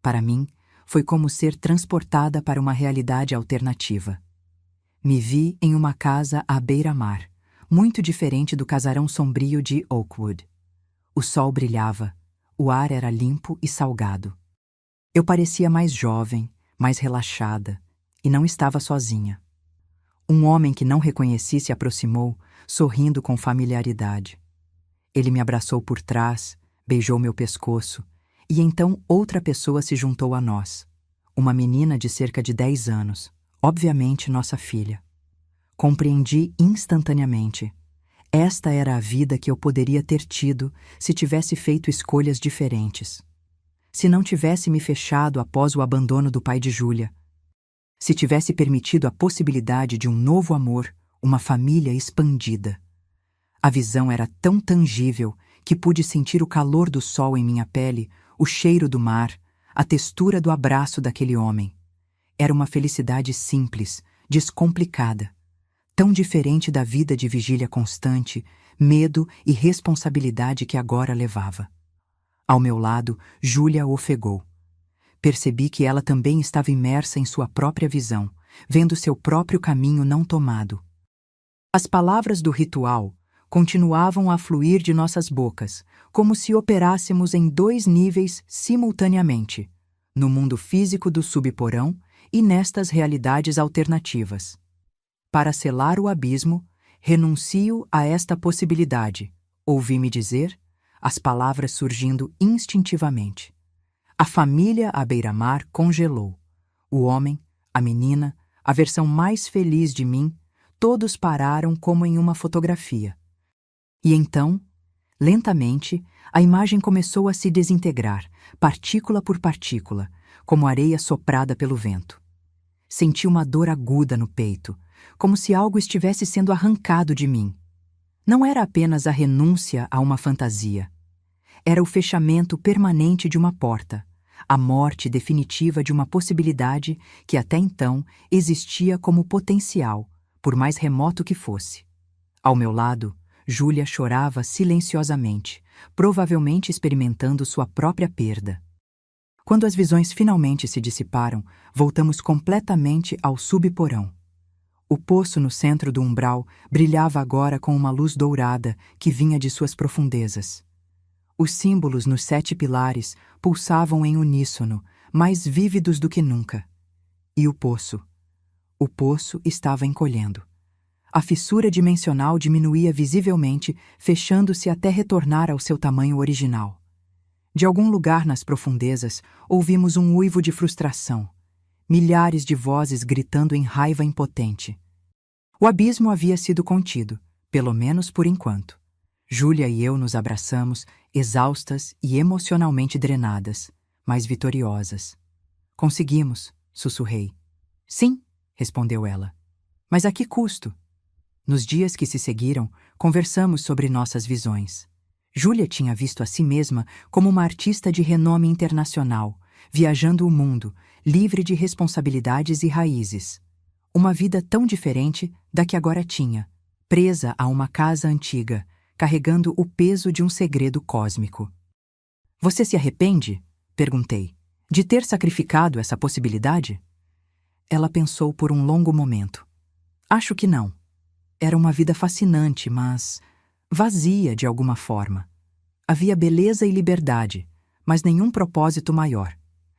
Para mim, foi como ser transportada para uma realidade alternativa. Me vi em uma casa à beira-mar, muito diferente do casarão sombrio de Oakwood. O sol brilhava, o ar era limpo e salgado. Eu parecia mais jovem, mais relaxada, e não estava sozinha. Um homem que não reconheci se aproximou, sorrindo com familiaridade. Ele me abraçou por trás, beijou meu pescoço, e então outra pessoa se juntou a nós. Uma menina de cerca de 10 anos, obviamente nossa filha. Compreendi instantaneamente. Esta era a vida que eu poderia ter tido se tivesse feito escolhas diferentes. Se não tivesse me fechado após o abandono do pai de Júlia. Se tivesse permitido a possibilidade de um novo amor, uma família expandida. A visão era tão tangível que pude sentir o calor do sol em minha pele, o cheiro do mar, a textura do abraço daquele homem. Era uma felicidade simples, descomplicada. tão diferente da vida de vigília constante, medo e responsabilidade que agora levava. Ao meu lado, Júlia ofegou. Percebi que ela também estava imersa em sua própria visão, vendo seu próprio caminho não tomado. As palavras do ritual continuavam a fluir de nossas bocas, como se operássemos em 2 níveis simultaneamente, no mundo físico do subporão e nestas realidades alternativas. Para selar o abismo, renuncio a esta possibilidade, ouvi-me dizer, as palavras surgindo instintivamente. A família à beira-mar congelou. O homem, a menina, a versão mais feliz de mim, todos pararam como em uma fotografia. E então, lentamente, a imagem começou a se desintegrar, partícula por partícula, como areia soprada pelo vento. Senti uma dor aguda no peito, como se algo estivesse sendo arrancado de mim. Não era apenas a renúncia a uma fantasia. Era o fechamento permanente de uma porta, a morte definitiva de uma possibilidade que até então existia como potencial, por mais remoto que fosse. Ao meu lado, Júlia chorava silenciosamente, provavelmente experimentando sua própria perda. Quando as visões finalmente se dissiparam, voltamos completamente ao subporão. O poço no centro do umbral brilhava agora com uma luz dourada que vinha de suas profundezas. Os símbolos nos 7 pilares pulsavam em uníssono, mais vívidos do que nunca. E o poço? O poço estava encolhendo. A fissura dimensional diminuía visivelmente, fechando-se até retornar ao seu tamanho original. De algum lugar nas profundezas, ouvimos um uivo de frustração. Milhares de vozes gritando em raiva impotente. O abismo havia sido contido, pelo menos por enquanto. Júlia e eu nos abraçamos, exaustas e emocionalmente drenadas, mas vitoriosas. Conseguimos, sussurrei. Sim, respondeu ela. Mas a que custo? Nos dias que se seguiram, conversamos sobre nossas visões. Júlia tinha visto a si mesma como uma artista de renome internacional, viajando o mundo, livre de responsabilidades e raízes. Uma vida tão diferente da que agora tinha, presa a uma casa antiga, carregando o peso de um segredo cósmico. Você se arrepende? Perguntei. De ter sacrificado essa possibilidade? Ela pensou por um longo momento. Acho que não. Era uma vida fascinante, mas vazia de alguma forma. Havia beleza e liberdade, mas nenhum propósito maior,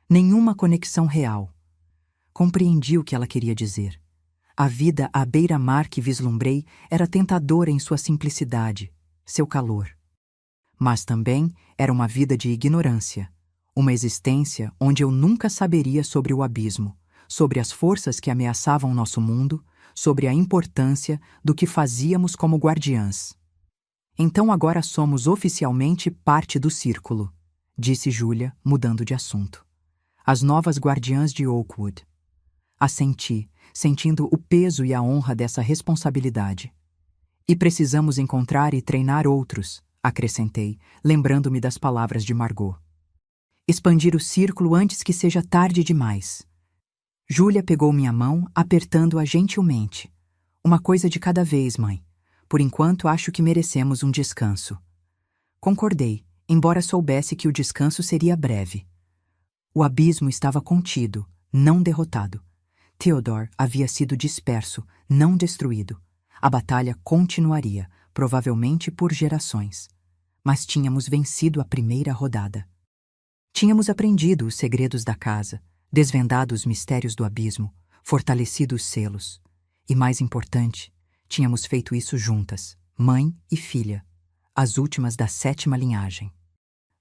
nenhuma conexão real. Compreendi o que ela queria dizer. A vida à beira-mar que vislumbrei era tentadora em sua simplicidade, seu calor. Mas também era uma vida de ignorância, uma existência onde eu nunca saberia sobre o abismo, sobre as forças que ameaçavam nosso mundo, sobre a importância do que fazíamos como guardiãs. Então agora somos oficialmente parte do círculo, disse Júlia, mudando de assunto. As novas guardiãs de Oakwood. Assenti, sentindo o peso e a honra dessa responsabilidade. E precisamos encontrar e treinar outros, acrescentei, lembrando-me das palavras de Margot. Expandir o círculo antes que seja tarde demais. Júlia pegou minha mão, apertando-a gentilmente. Uma coisa de cada vez, mãe. Por enquanto, acho que merecemos um descanso. Concordei, embora soubesse que o descanso seria breve. O abismo estava contido, não derrotado. Theodore havia sido disperso, não destruído. A batalha continuaria, provavelmente por gerações. Mas tínhamos vencido a primeira rodada. Tínhamos aprendido os segredos da casa, desvendado os mistérios do abismo, fortalecido os selos. E mais importante, tínhamos feito isso juntas, mãe e filha, as últimas da 7ª linhagem.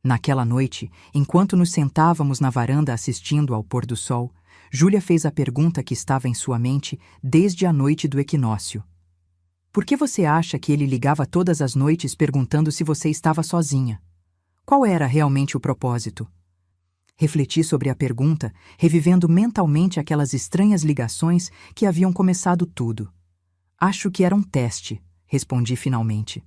Naquela noite, enquanto nos sentávamos na varanda assistindo ao pôr do sol, Júlia fez a pergunta que estava em sua mente desde a noite do equinócio. Por que você acha que ele ligava todas as noites perguntando se você estava sozinha? Qual era realmente o propósito? Refleti sobre a pergunta, revivendo mentalmente aquelas estranhas ligações que haviam começado tudo. Acho que era um teste, respondi finalmente.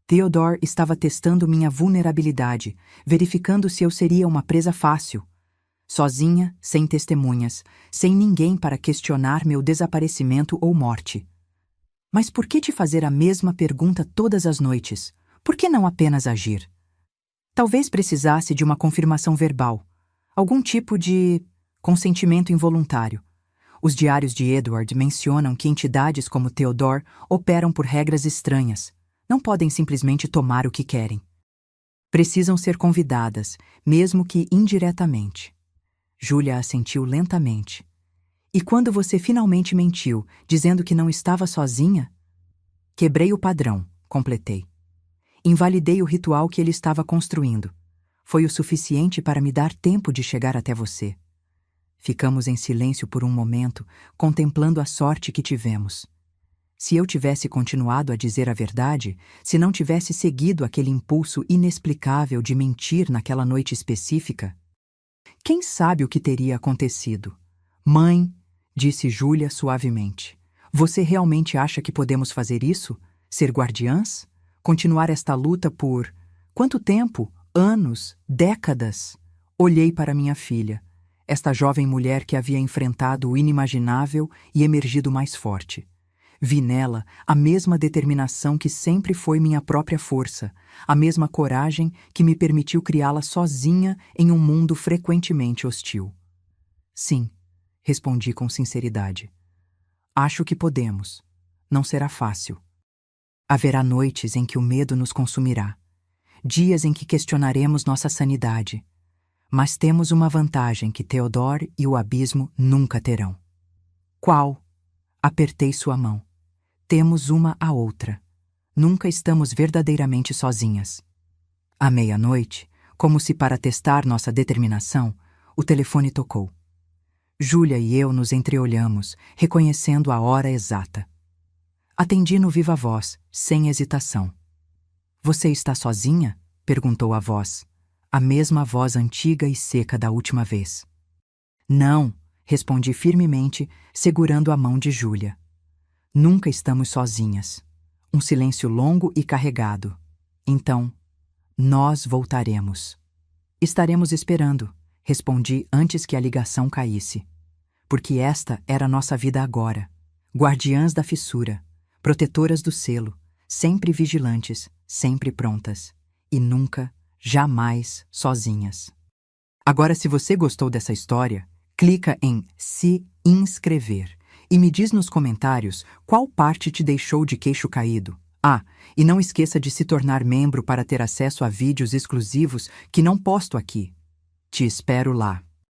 Theodore estava testando minha vulnerabilidade, verificando se eu seria uma presa fácil. Sozinha, sem testemunhas, sem ninguém para questionar meu desaparecimento ou morte. Mas por que te fazer a mesma pergunta todas as noites? Por que não apenas agir? Talvez precisasse de uma confirmação verbal, algum tipo de consentimento involuntário. Os diários de Edward mencionam que entidades como Theodore operam por regras estranhas. Não podem simplesmente tomar o que querem. Precisam ser convidadas, mesmo que indiretamente. Júlia assentiu lentamente. E quando você finalmente mentiu, dizendo que não estava sozinha? Quebrei o padrão, completei. Invalidei o ritual que ele estava construindo. Foi o suficiente para me dar tempo de chegar até você. Ficamos em silêncio por um momento, contemplando a sorte que tivemos. Se eu tivesse continuado a dizer a verdade, se não tivesse seguido aquele impulso inexplicável de mentir naquela noite específica, quem sabe o que teria acontecido? Mãe, disse Júlia suavemente, você realmente acha que podemos fazer isso? Ser guardiãs? Continuar esta luta por... quanto tempo? Anos? Décadas? Olhei para minha filha, esta jovem mulher que havia enfrentado o inimaginável e emergido mais forte. Vi nela a mesma determinação que sempre foi minha própria força, a mesma coragem que me permitiu criá-la sozinha em um mundo frequentemente hostil. Sim, respondi com sinceridade. Acho que podemos. Não será fácil. Haverá noites em que o medo nos consumirá, dias em que questionaremos nossa sanidade. Mas temos uma vantagem que Theodore e o abismo nunca terão. Qual? Apertei sua mão. Temos uma a outra. Nunca estamos verdadeiramente sozinhas. À meia-noite, como se para testar nossa determinação, o telefone tocou. Júlia e eu nos entreolhamos, reconhecendo a hora exata. Atendi no viva voz, sem hesitação. Você está sozinha? Perguntou a voz, a mesma voz antiga e seca da última vez. Não, respondi firmemente, segurando a mão de Júlia. Nunca estamos sozinhas. Um silêncio longo e carregado. Então, nós voltaremos. Estaremos esperando, respondi antes que a ligação caísse. Porque esta era nossa vida agora. Guardiãs da fissura, protetoras do selo, sempre vigilantes, sempre prontas. E nunca, jamais sozinhas. Agora, se você gostou dessa história, clica em se inscrever e me diz nos comentários qual parte te deixou de queixo caído. Ah, e não esqueça de se tornar membro para ter acesso a vídeos exclusivos que não posto aqui. Te espero lá.